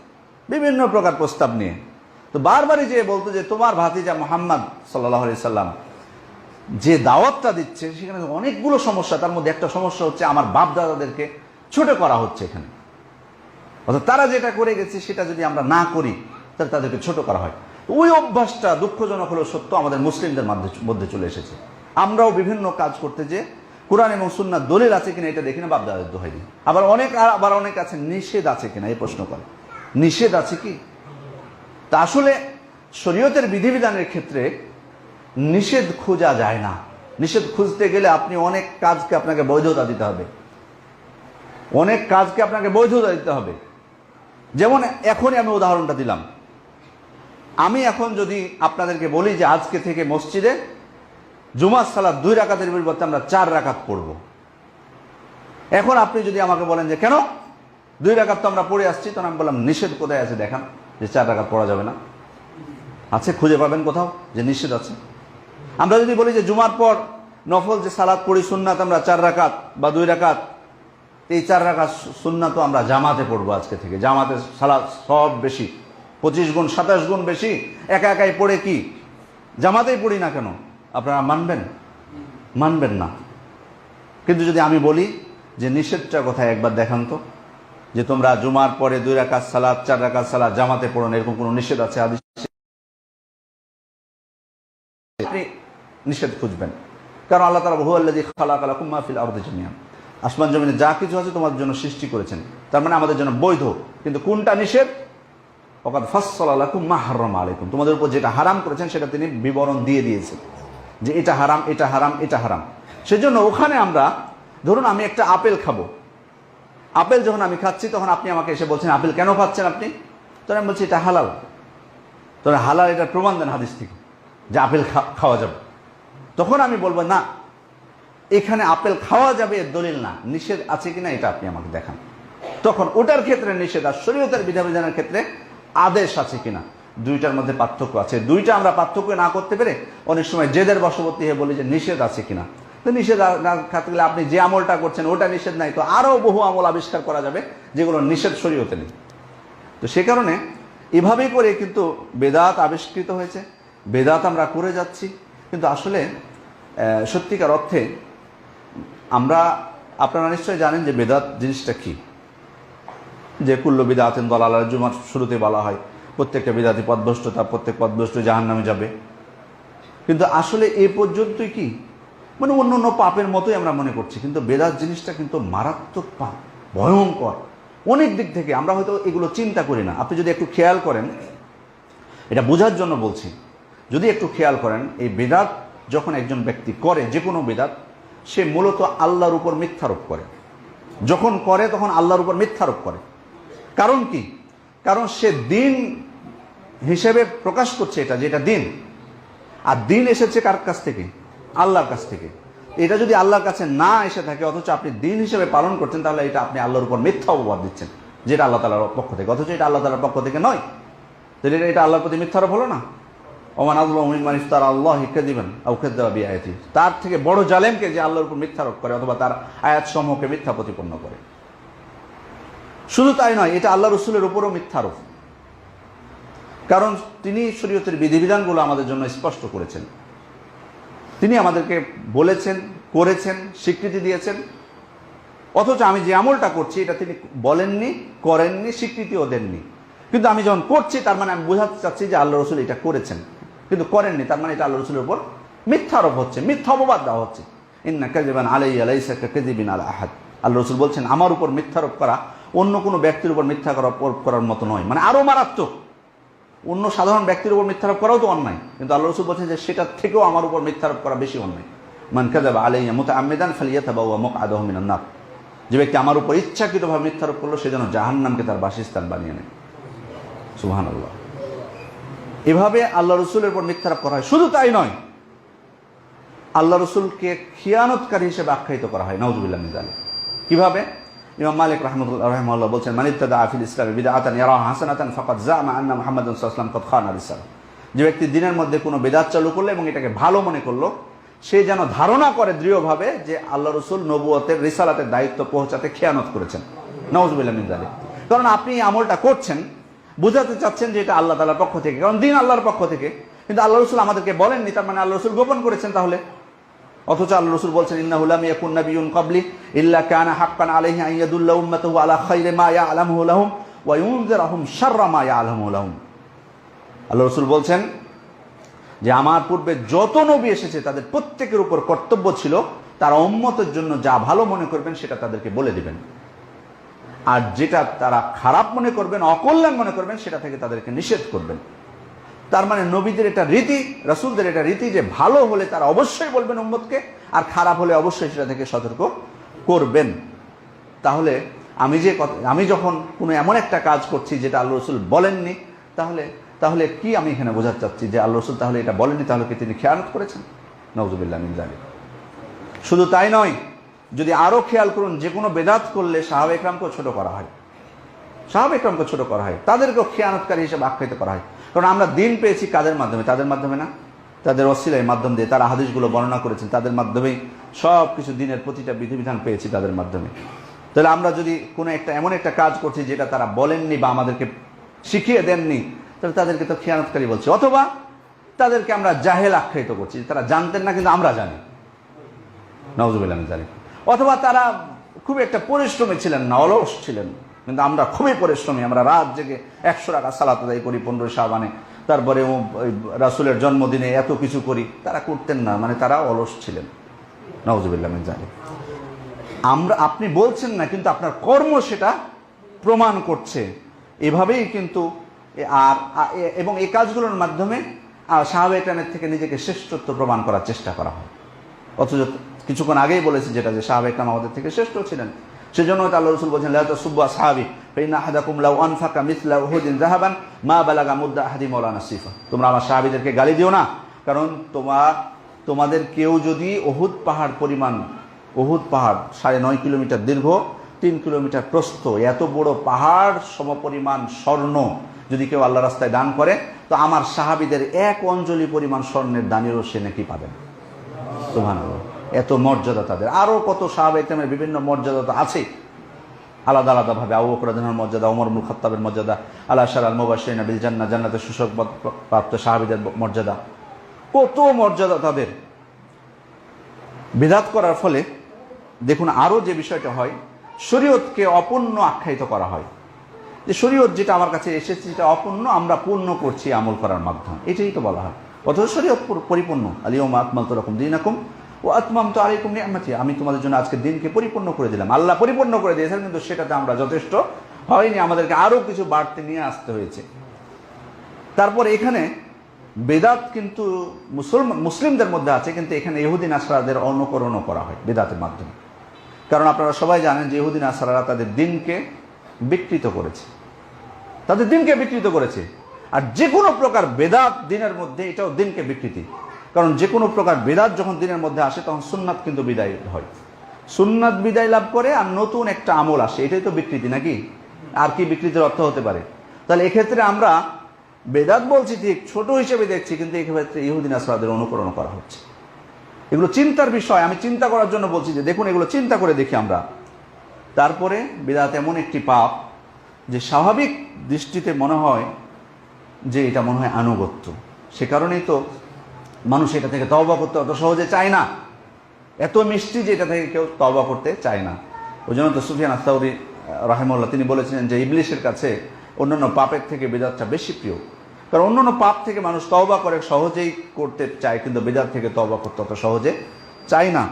বিভিন্ন প্রকার প্রস্তাব নিয়ে। তো বারবারই যে বলতো যে তোমার ভাতিজা মুহাম্মদ সাল্লাল্লাহু আলাইহি সাল্লাম যে দাওয়াতটা দিচ্ছে সেখানে অনেকগুলো সমস্যা, তার মধ্যে একটা সমস্যা হচ্ছে আমার বাপ দাদাদেরকে ছোট করা হচ্ছে এখানে, অর্থাৎ তারা যেটা করে গেছে সেটা যদি আমরা না করি তাহলে তাদেরকে ছোট করা হয়। ওই অভ্যাসটা দুঃখজনক হলেও সত্য আমাদের মুসলিমদের মধ্যে চলে এসেছে। আমরাও বিভিন্ন কাজ করতে যে কোরআন এবং সুন্নাহ দলিল আছে কিনা এটা দেখি না, বাপ দাদাদের দোহাই দিই। আবার অনেক আছে নিষেধ আছে কিনা এই প্রশ্ন করে, নিষেধ আছে কি? তা আসলে শরীয়তের বিধিবিধানের ক্ষেত্রে নিষেধ খোঁজা যায় না। নিষেধ খুঁজতে গেলে আপনি অনেক কাজকে আপনাকে বৈধতা দিতে হবে, অনেক কাজকে আপনাকে বৈধতা দিতে হবে। যেমন এখনই আমি উদাহরণটা দিলাম, আমি এখন যদি আপনাদেরকে বলি যে আজকে থেকে মসজিদে জুমার সালাত 2 রাকাতের পরিবর্তে আমরা 4 রাকাত পড়ব, এখন আপনি যদি আমাকে বলেন যে কেন 2 রাকাত তো আমরা পড়ে আসছি, তখন আমি বললাম নিষেধ কোথায় আছে দেখান যে 4 রাকাত পড়া যাবে না। আছে? খুঁজে পাবেন কোথাও যে নিষেধ আছে? আমরা যদি বলি যে জুমার পর নফল যে সালাত পড়ি সুন্নাত আমরা 4 রাকাত বা 2 রাকাত, এই 4 রাকাত সুন্নাত তো আমরা জামাতে পড়বো আজকে থেকে, জামাতে সালাত সব বেশি, 25 গুণ 27 গুণ বেশি, একা একাই পড়ে কি জামাতেই পড়ি না কেন, আপনারা মানবেন? মানবেন না। কিন্তু যদি আমি বলি যে নিষেধটা কোথায় একবার দেখান তো, যে তোমরা জুমার পরে 2 রাকাত সালাত 4 রাকাত সালাত জামাতে পড়ো না, এরকম কোনো নিষেধ আছে হাদিসে? আপনি নিষেধ খুঁজবেন, কারণ আল্লাহ তাআলা হুয়াল্লাযী খালাকা লাকুম মা ফিল আরদি জামিআন, আসমান জমিনে যা কিছু আছে তোমাদের জন্য সৃষ্টি করেছেন, তার মানে আমাদের জন্য বৈধ। কিন্তু কোনটা নিষেধ? ওয়াকাদ ফাসসালা লাকুম মা হারামা আলাইকুম, তোমাদের উপর যেটা হারাম করেছেন সেটা তিনি বিবরণ দিয়ে দিয়েছেন যে এটা হারাম, এটা হারাম, এটা হারাম। সেজন্য ওখানে আমরা, ধরুন আমি একটা আপেল খাবো, আপেল যখন আমি খাচ্ছি তখন আপনি আমাকে এসে বলছেন আপেল কেন খাচ্ছেন আপনি? তখন আমি বলছি এটা হালাল। তখন হালাল এটা প্রমাণ দেন হাদিস থেকে যে আপেল খাওয়া যাবে। তখন আমি বলবো না, এখানে আপেল খাওয়া যাবে এর দলিল না, নিষেধ আছে কিনা এটা আপনি আমাকে দেখান। তখন ওটার ক্ষেত্রে নিষেধ, আর শরীয়তের বিধিবিধানের ক্ষেত্রে আদেশ আছে কিনা, দুইটার মধ্যে পার্থক্য আছে। দুইটা আমরা পার্থক্য না করতে পেরে অনেক সময় জেদের বশবর্তী হয়ে বলি যে নিষেধ আছে কিনা। তো নিষেধ না থাকলে আপনি যে আমলটা করছেন ওটা নিষেধ নাই, তো আরও বহু আমল আবিষ্কার করা যাবে যেগুলো নিষেধ শরীয়তে নেই। তো সে কারণে এভাবেই করে কিন্তু বেদাত আবিষ্কৃত হয়েছে, বেদাত আমরা করে যাচ্ছি। কিন্তু আসলে সত্যিকার অর্থে আপনারা নিশ্চয়ই জানেন যে বেদাত জিনিসটা কি, যে কুল্লু বিদআতিন দালালাহ, জুমার শুরুতে বলা হয় প্রত্যেকটা বিদআতি পথভ্রষ্ট, তার প্রত্যেক পথভ্রষ্ট জাহান্নামে যাবে। কিন্তু আসলে এ পর্যন্তই কি, মানে অন্য অন্য পাপের মতোই আমরা মনে করছি, কিন্তু বেদাত জিনিসটা কিন্তু মারাত্মক পাপ, ভয়ঙ্কর অনেক দিক থেকে। আমরা হয়তো এগুলো চিন্তা করি না। আপনি যদি একটু খেয়াল করেন, এটা বোঝার জন্য বলছি, যদি একটু খেয়াল করেন, এই বেদাত যখন একজন ব্যক্তি করে, যে কোনো বেদাত, সে মূলত আল্লাহর উপর মিথ্যারোপ করে। যখন করে তখন আল্লাহর উপর মিথ্যারোপ করে। কারণ কি? কারণ সে দিন হিসেবে প্রকাশ করছে এটা, যেটা দিন। আর দিন এসেছে কার কাছ থেকে? আল্লাহর কাছ থেকে। এটা যদি আল্লাহর কাছে না এসে থাকে অথচ আপনি দিন হিসেবে পালন করছেন, তাহলে এটা আপনি আল্লাহর উপর মিথ্যা অপবাদ দিচ্ছেন, যেটা আল্লাহ তাআলার পক্ষ থেকে, অথচ এটা আল্লাহ তাআলার পক্ষ থেকে নয়। তাহলে এটা আল্লাহর প্রতি মিথ্যারোপ হলো না? ওমান আযলামু মিম্মান ইফতারা আলাল্লাহি কাযিবান আও কাযযাবা বিআয়াতিহি, তার থেকে বড় জালেমকে যে আল্লাহর উপর মিথ্যারোপ করে অথবা তার আয়াত সমূহকে মিথ্যা প্রতিপন্ন করে। শুধু তাই নয়, এটা আল্লাহ রসুলের উপরও মিথ্যারোপ, কারণ তিনি শরীয়তের বিধিবিধানগুলো আমাদের জন্য স্পষ্ট করেছেন। তিনি আমাদেরকে বলেছেন, করেছেন, স্বীকৃতি দিয়েছেন, অথচ আমি যে আমলটা করছি এটা তিনি বলেননি, করেননি, স্বীকৃতিও দেননি। কিন্তু আমি যখন করছি তার মানে আমি বোঝাতে চাচ্ছি যে আল্লাহ রসুল এটা করেছেন, কিন্তু করেননি, তার মানে এটা আল্লাহ রসুলের উপর মিথ্যারোপ হচ্ছে, মিথ্যা অপবাদ দেওয়া হচ্ছে। ইন্না কাযিবান আলাইয়া লাইসা কাযিবিন আলা আহাদ, আল্লাহ রসুল বলছেন আমার উপর মিথ্যারোপ করা অন্য কোনো ব্যক্তির উপর মিথ্যা করার মতো নয়, মানে আরো মারাত্মক। অন্য সাধারণ ব্যক্তির উপর মিথ্যারোপ করাও তো অন্যায়, কিন্তু আল্লাহ রসুল বলছেন যে সেটার থেকেও আমার উপর মিথ্যারোপ করা বেশি অন্যায়। মান কাযাবা আলাইয়া মুতাআম্মিদান ফালিয়াতাবাওয়া মাকআদাহু মিনান নার, যে ব্যক্তি আমার উপর ইচ্ছাকৃতভাবে মিথ্যারোপ করলো সে যেন জাহান্নামকে তার বাসস্থান বানিয়ে নেয়। সুবহানাল্লাহ। এভাবে আল্লাহ রসুলের উপর মিথ্যারোপ করা হয়। শুধু তাই নয়, আল্লাহ রসুলকে খিয়ানতকারী হিসেবে আখ্যায়িত করা হয়, নাউযুবিল্লাহ মিন যালিক। কিভাবে? ইমাম মালিক রাহিমাহুল্লাহ বলছেন, মান ইবতাদাআ ফিল ইসলামি বিদআতান ইয়ারাহা হাসানাতান ফাকাদ জাআমা আন্না মুহাম্মাদান সাল্লাল্লাহু আলাইহি ওয়াসাল্লাম ক্বাদ খানা রিসালাহ। যে ব্যক্তি দিনের মধ্যে কোনো বিদআত চালু করলো এবং এটাকে ভালো মনে করলো, সে যেন ধারণা করে দৃঢ়ভাবে যে আল্লাহ রসুল নবুয়তের রিসালাতের দায়িত্ব পৌঁছাতে খেয়ানত করেছেন। নাউজুবিল্লাহ মিন যালিক। কারণ আপনি এই আমলটা করছেন, বুঝাতে চাচ্ছেন যে এটা আল্লাহ তাআলার পক্ষ থেকে, কারণ দিন আল্লাহর পক্ষ থেকে, কিন্তু আল্লাহ রসুল আমাদেরকে বলেননি, তার মানে আল্লাহ রসুল গোপন করেছেন তাহলে। অথচ আল্লাহ রসুল বলছেন ইন্নাহু লাম ইয়াকুন নাবিয়্যুন ক্বাবলি ইল্লা কানা হাক্কান আলাইহি আন ইয়াদুল্লা উম্মাতাহু আলা খায়রি মা ইয়া'লামুহু লাহুম ওয়া ইউনযিরাহুম শাররা মা ইয়া'লামুহু লাহুম। আল্লাহ রসুল বলছেন যে আমার পূর্বে যত নবী এসেছে তাদের প্রত্যেকের উপর কর্তব্য ছিল তারা উম্মতের জন্য যা ভালো মনে করবেন সেটা তাদেরকে বলে দিবেন, আর যেটা তারা খারাপ মনে করবেন, অকল্যাণ মনে করবেন, সেটা থেকে তাদেরকে নিষেধ করবেন। তার মানে নবীদের এটা রীতি, রাসূলদের এটা রীতি যে ভালো হলে তারা অবশ্যই বলবেন উম্মতকে, আর খারাপ হলে অবশ্যই সেটা থেকে সতর্ক করবেন। তাহলে আমি যখন কোনো এমন একটা কাজ করছি যেটা আল্লাহ রসুল বলেননি, তাহলে কি আমি এখানে বোঝাতে চাচ্ছি যে আল্লাহ রসুল তাহলে এটা বলেননি, তাহলে কি তিনি খেয়ানত করেছেন? নাউজুবিল্লাহ মিন যালিক। শুধু তাই নয়, যদি আরো খেয়াল করুন, যে কোনো বেদাত করলে সাহাবা ইকরামকেও ছোট করা হয়, সাহাবা ইকরামকে ছোট করা হয়, তাদেরকেও খেয়ানতকারী হিসেবে আখ্যায়িত করা হয়। কারণ আমরা দিন পেয়েছি কাদের মাধ্যমে? তাদের মাধ্যমে না, তাদের ওসিলার মাধ্যম দিয়ে, তারা হাদিসগুলো বর্ণনা করেছেন, তাদের মাধ্যমেই সব কিছু দিনের প্রতিটা বিধিবিধান পেয়েছি তাদের মাধ্যমে। তাহলে আমরা যদি কোনো এমন একটা কাজ করছি যেটা তারা বলেননি বা আমাদেরকে শিখিয়ে দেননি, তাহলে তাদেরকে তো খেয়ানতকারী বলছি। অথবা তাদেরকে আমরা জাহেল আখ্যায়িত করছি, তারা জানতেন না কিন্তু আমরা জানি। নাউজুবিল্লাহ মিন যালিক। অথবা তারা খুব একটা পরিশ্রমী ছিলেন না, অলস ছিলেন, কিন্তু আমরা খুবই পরিশ্রমী, আমরা রাত জেগে 100 রাকাত সালাত আদায় করি 15 শাবানে, তারপরে রাসূলের জন্মদিনে এত কিছু করি, তারা করতেন না, মানে তারা অলস ছিলেন। নাউজুবিল্লাহ মিন যালিক। আপনি বলছেন না, কিন্তু আপনার কর্ম সেটা প্রমাণ করছে। এভাবেই কিন্তু এবং এই কাজগুলোর মাধ্যমে সাহাবায়ে কেরামের থেকে নিজেকে শ্রেষ্ঠত্ব প্রমাণ করার চেষ্টা করা হয়। অথচ কিছুক্ষণ আগেই বলেছি যেটা, যে সাহাবায়ে কেরাম আমাদের থেকে শ্রেষ্ঠ ছিলেন। সেজন্য আল্লাহ রাসূল বলেছেন লা তাসুব্বু আসহাবি ফাইন্না আহাদাকুম লাউ আনফাকা মিসলা উহুদিন যাহাবান মা বালাগা মুদ্দা আহাদিহিম ওয়ালা নাসিফা। তোমরা আমার সাহাবীদেরকে গালি দিও না, কারণ তোমাদের কেউ যদি উহুদ পাহাড় 9.5 কিলোমিটার দীর্ঘ, 3 কিলোমিটার প্রস্থ, এত বড় পাহাড় সমপরিমাণ স্বর্ণ যদি কেউ আল্লাহ রাস্তায় দান করে, তো আমার সাহাবীদের 1 অঞ্জলি পরিমাণ স্বর্ণের দানেরও সে নাকি পাবেন। সুবহানাল্লাহ। এত মর্যাদা তাদের। আরো কত সাহাবায়ে কেরামের বিভিন্ন মর্যাদা তো আছে আলাদা আলাদা ভাবে। আবু বকর রাদিয়াল্লাহু আনহুর মর্যাদা, ওমর ইবনুল খাত্তাবের মর্যাদা, আল-আশারাল মুবাশশিরিনা বিল জান্নাহ, জান্নাতের সুসংবাদ প্রাপ্ত সাহাবীদের মর্যাদা, কত মর্যাদা তাদের। বিদআত করার ফলে দেখুন আরো যে বিষয়টা হয়, শরীয়তকে অপূর্ণ আখ্যায়িত করা হয়, যে শরীয়ত যেটা আমার কাছে এসেছে যেটা অপূর্ণ, আমরা পূর্ণ করছি আমল করার মাধ্যমে, এটাই তো বলা হয়। অথচ শরীয়ত পরিপূর্ণ। আল-ইয়াওমা আকমালতু লাকুম দীনাকুম ওয়া আতমামতু আলাইকুম নি'মাতি। আমি তোমাদের জন্য আজকে দিনকে পরিপূর্ণ করে দিলাম। আল্লাহ পরিপূর্ণ করে দিয়েছেন, কিন্তু সেটাতে আমরা যথেষ্ট হয়নি, আমাদেরকে আরো কিছু বাড়তি নিয়ে আসতে হয়েছে। তারপর এখানে বেদাত কিন্তু মুসলিমদের মধ্যে আছে, কিন্তু এখানে ইহুদি নাসারাদের অনুকরণও করা হয় বেদাতের মাধ্যমে। কারণ আপনারা সবাই জানেন যে ইহুদি নাসারারা তাদের দিনকে বিকৃত করেছে, তাদের দিনকে বিকৃত করেছে। আর যে কোনো প্রকার বেদাত দিনের মধ্যে, এটাও দিনকে বিকৃতি। কারণ যে কোনো প্রকার বেদাত যখন দিনের মধ্যে আসে, তখন সুন্নাত কিন্তু বিদায় হয়, সুন্নাত বিদায় লাভ করে, আর নতুন একটা আমল আসে, এটাই তো বিকৃতি নাকি? আর কি বিকৃতির অর্থ হতে পারে? তাহলে এক্ষেত্রে আমরা বেদাত বলছি ঠিক, ছোট হিসেবে দেখছি, কিন্তু এক্ষেত্রে ইহুদি নাসারাদের অনুকরণ করা হচ্ছে। এগুলো চিন্তার বিষয়, আমি চিন্তা করার জন্য বলছি যে দেখুন এগুলো চিন্তা করে দেখি আমরা। তারপরে বেদাত এমন একটি পাপ যে স্বাভাবিক দৃষ্টিতে মনে হয় যে এটা মনে হয় আনুগত্য, সে কারণেই তো মানুষ এটা থেকে তওবা করতে অত সহজে চায় না, এত মিষ্টি যে এটা থেকে কেউ তওবা করতে চায় না। ওই জন্য তো সুফিয়ান আস-সাউরি রাহিমাহুল্লাহ তিনি বলেছিলেন যে ইবলিশের কাছে অন্যান্য পাপের থেকে বেদাতটা বেশি প্রিয়। কারণ অন্যান্য পাপ থেকে মানুষ তওবা করে সহজেই করতে চায়, কিন্তু বেদাত থেকে তওবা করতে অত সহজে চায় না।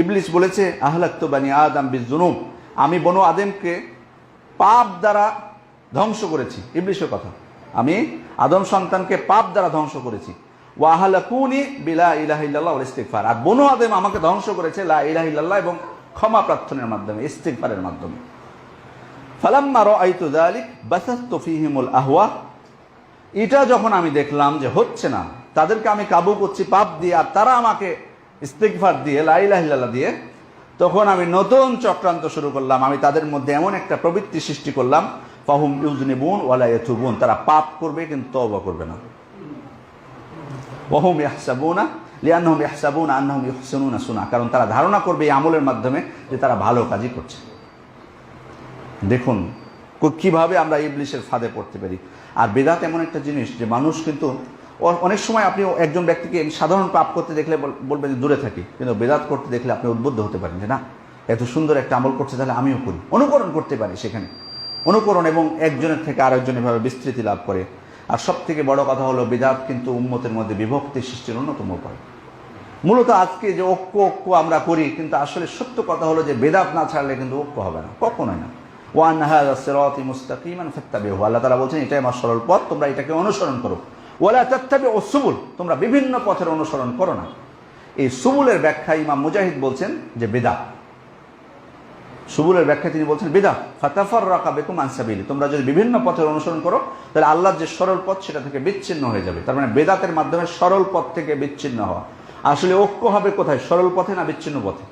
ইবলিশ বলেছে আহলাকতু বানি আদম বিযুনুব, আমি বনু আদমকে পাপ দ্বারা ধ্বংস করেছি। ইবলিশের কথা, আমি আদম সন্তানকে পাপ দ্বারা ধ্বংস করেছি। ওয়া আহলাকুনি বিলা ইলাহা ইল্লাল্লাহ ওয়াল ইস্তিগফার, আর বনু আদম আমাকে ধ্বংস করেছে লা ইলাহা ইল্লাল্লাহ এবং ক্ষমা প্রার্থনার মাধ্যমে, ইস্তিগফারের মাধ্যমে। ফালাম্মা রাআইতু যালিক বাসাতু ফীহিমুল আহওয়া, এটা যখন আমি দেখলাম যে হচ্ছে না, তাদেরকে আমি কাবু করছি পাপ দিয়ে, আর তারা আমাকে ইস্তিগফার দিয়ে, লা ইলাহা ইল্লাল্লাহ দিয়ে, তখন আমি নতুন চক্রান্ত শুরু করলাম। আমি তাদের মধ্যে এমন একটা প্রবৃত্তি সৃষ্টি করলাম, ফাহুম ইউযনিবুন ওয়া লা ইয়াতুবুন, তারা পাপ করবে কিন্তু তওবা করবে না। ওয়াহুম ইয়াহসাবুনা লিআন্নাহুম ইয়াহসাবুনা আন্নাহুম ইউহসিনুনা সুনা, কারণ তারা ধারণা করবে এই আমলের মাধ্যমে যে তারা ভালো কাজই করছে। দেখুন কিভাবে আমরা ইবলিসের ফাঁদে পড়তে পারি। আর বেদাত এমন একটা জিনিস যে মানুষ কিন্তু অনেক সময় আপনি একজন ব্যক্তিকে সাধারণ পাপ করতে দেখলে বলবেন যে দূরে থাকি, কিন্তু বেদাত করতে দেখলে আপনি উদ্বুদ্ধ হতে পারেন যে না, এত সুন্দর একটা আমল করছে, তাহলে আমিও করি, অনুকরণ করতে পারি। সেখানে অনুকরণ এবং একজনের থেকে আরেকজন এভাবে বিস্তৃতি লাভ করে। আর সব থেকে বড় কথা হলো বেদাত কিন্তু উম্মতের মধ্যে বিভক্তি সৃষ্টির অন্যতম উপায়। মূলত আজকে যে ঐক্য আমরা করি, কিন্তু আসলে সত্য কথা হলো যে বেদাত না ছাড়লে কিন্তু ঐক্য হবে না, কখনোই না। ওয়া আন্না হাযা সিরাতী মুস্তাকিমান ফাত্তাবিউহু, আল্লাহ তাআলা বলছেন এটাই আমার সরল পথ, তোমরা এটাকে অনুসরণ করো। ওয়ালা তাত্তাবিউস সুবুল, তোমরা বিভিন্ন পথের অনুসরণ করো না। এই সুবুলের ব্যাখ্যা ইমাম মুজাহিদ বলছেন যে বিদআত। সুবুলের ব্যাখ্যা তিনি বলছেন বিদআত, ফাতাফাররাকা বিকুম আন সাবিলি, তোমরা যদি বিভিন্ন পথের অনুসরণ করো তাহলে আল্লাহর যে সরল পথ সেটা থেকে বিচ্ছিন্ন হয়ে যাবে। তার মানে বেদাতের মাধ্যমে সরল পথ থেকে বিচ্ছিন্ন হওয়া। আসলে ঐক্য হবে কোথায়? সরল পথে না বিচ্ছিন্ন পথে?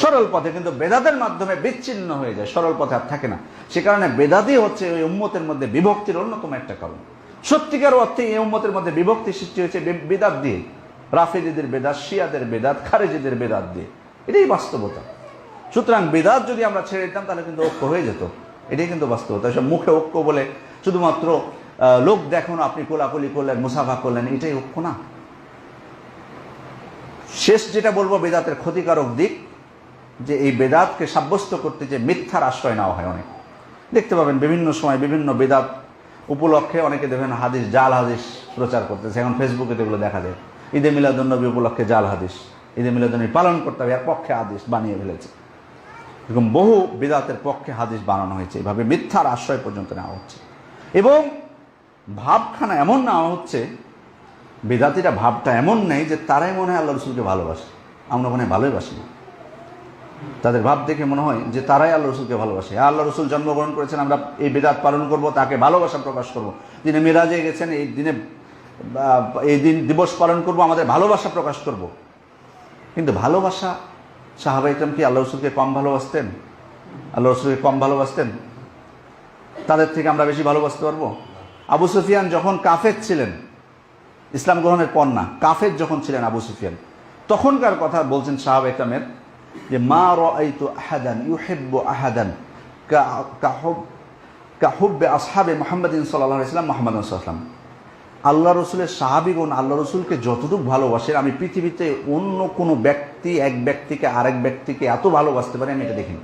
সরল পথে। কিন্তু বেদাতের মাধ্যমে বিচ্ছিন্ন হয়ে যায়, সরল পথে আর থাকে না। সে কারণে বেদাতই হচ্ছে ওই উম্মতের মধ্যে বিভক্তির অন্যতম একটা কারণ। সত্যিকার অর্থে এই উম্মতের মধ্যে বিভক্তি সৃষ্টি হয়েছে বেদাত দিয়ে, রাফিদিদের বেদাত, শিয়াদের বেদাত, খারেজিদের বেদাত দিয়ে। এটাই বাস্তবতা। সুতরাং বেদাত যদি আমরা ছেড়ে দিতাম তাহলে কিন্তু ঐক্য হয়ে যেত, এটাই কিন্তু বাস্তবতা। সব মুখে ঐক্য বলে শুধুমাত্র লোক দেখানো, আপনি কোলাকুলি করলেন, মুসাফা করলেন, এটাই ঐক্য না। শেষ যেটা বলবো বেদাতের ক্ষতিকারক দিক, যে এই বেদাতকে সাব্যস্ত করতে যে মিথ্যার আশ্রয় নেওয়া হয়। অনেক দেখতে পাবেন বিভিন্ন সময় বিভিন্ন বেদাত উপলক্ষে অনেকে দেখবেন হাদিস, জাল হাদিস প্রচার করতেছে। এখন ফেসবুকে এগুলো দেখা যায়। ঈদে মিলাদুন্নবী উপলক্ষে জাল হাদিস, ঈদে মিলাদুন্নবী পালন করতে হবে, এর পক্ষে হাদিস বানিয়ে ফেলেছে। এরকম বহু বেদাতের পক্ষে হাদিস বানানো হয়েছে। এভাবে মিথ্যার আশ্রয় পর্যন্ত নেওয়া হচ্ছে এবং ভাবখানা এমন নেওয়া হচ্ছে, বেদাতিরা ভাবটা এমন নেই যে তারাই মনে হয় আল্লাহ রসুলকে ভালোবাসে, আমরা মনে হয় ভালোই বাসি। তাদের ভাব দেখে মনে হয় যে তারাই আল্লাহ রসুলকে ভালোবাসে। আল্লাহ রসুল জন্মগ্রহণ করেছেন, আমরা এই বেদাত পালন করব, তাকে ভালোবাসা প্রকাশ করব। যিনি মিরাজে গেছেন, এই দিন দিবস পালন করব, আমাদের ভালোবাসা প্রকাশ করব। কিন্তু ভালোবাসা, সাহাবায়ে কেরাম কি আল্লাহ রসুলকে কম ভালোবাসতেন? আল্লাহ রসুলকে কম ভালোবাসতেন? তাদের থেকে আমরা বেশি ভালোবাসতে পারবো? আবু সুফিয়ান যখন কাফের ছিলেন, ইসলাম গ্রহণের পর না, কাফের যখন ছিলেন আবু সুফিয়ান, তখনকার কথা বলছেন সাহাবায়ে কেরামের, যে মা রাআইতু আহাদান ইউহিব্বু আহাদান কাহুব্বি আসহাবে মুহাম্মাদিন সাল্লাল্লাহু আলাইহি ওয়াসাল্লাম মুহাম্মাদুন সাল্লাল্লাহু আলাইহি ওয়াসাল্লাম। আল্লাহ রসুলের সাহাবীগণ আল্লাহ রসুলকে যতটুকু ভালোবাসেন, আমি পৃথিবীতে অন্য কোনো ব্যক্তি এক ব্যক্তিকে আরেক ব্যক্তিকে এত ভালোবাসতে পারে আমি এটা দেখিনি।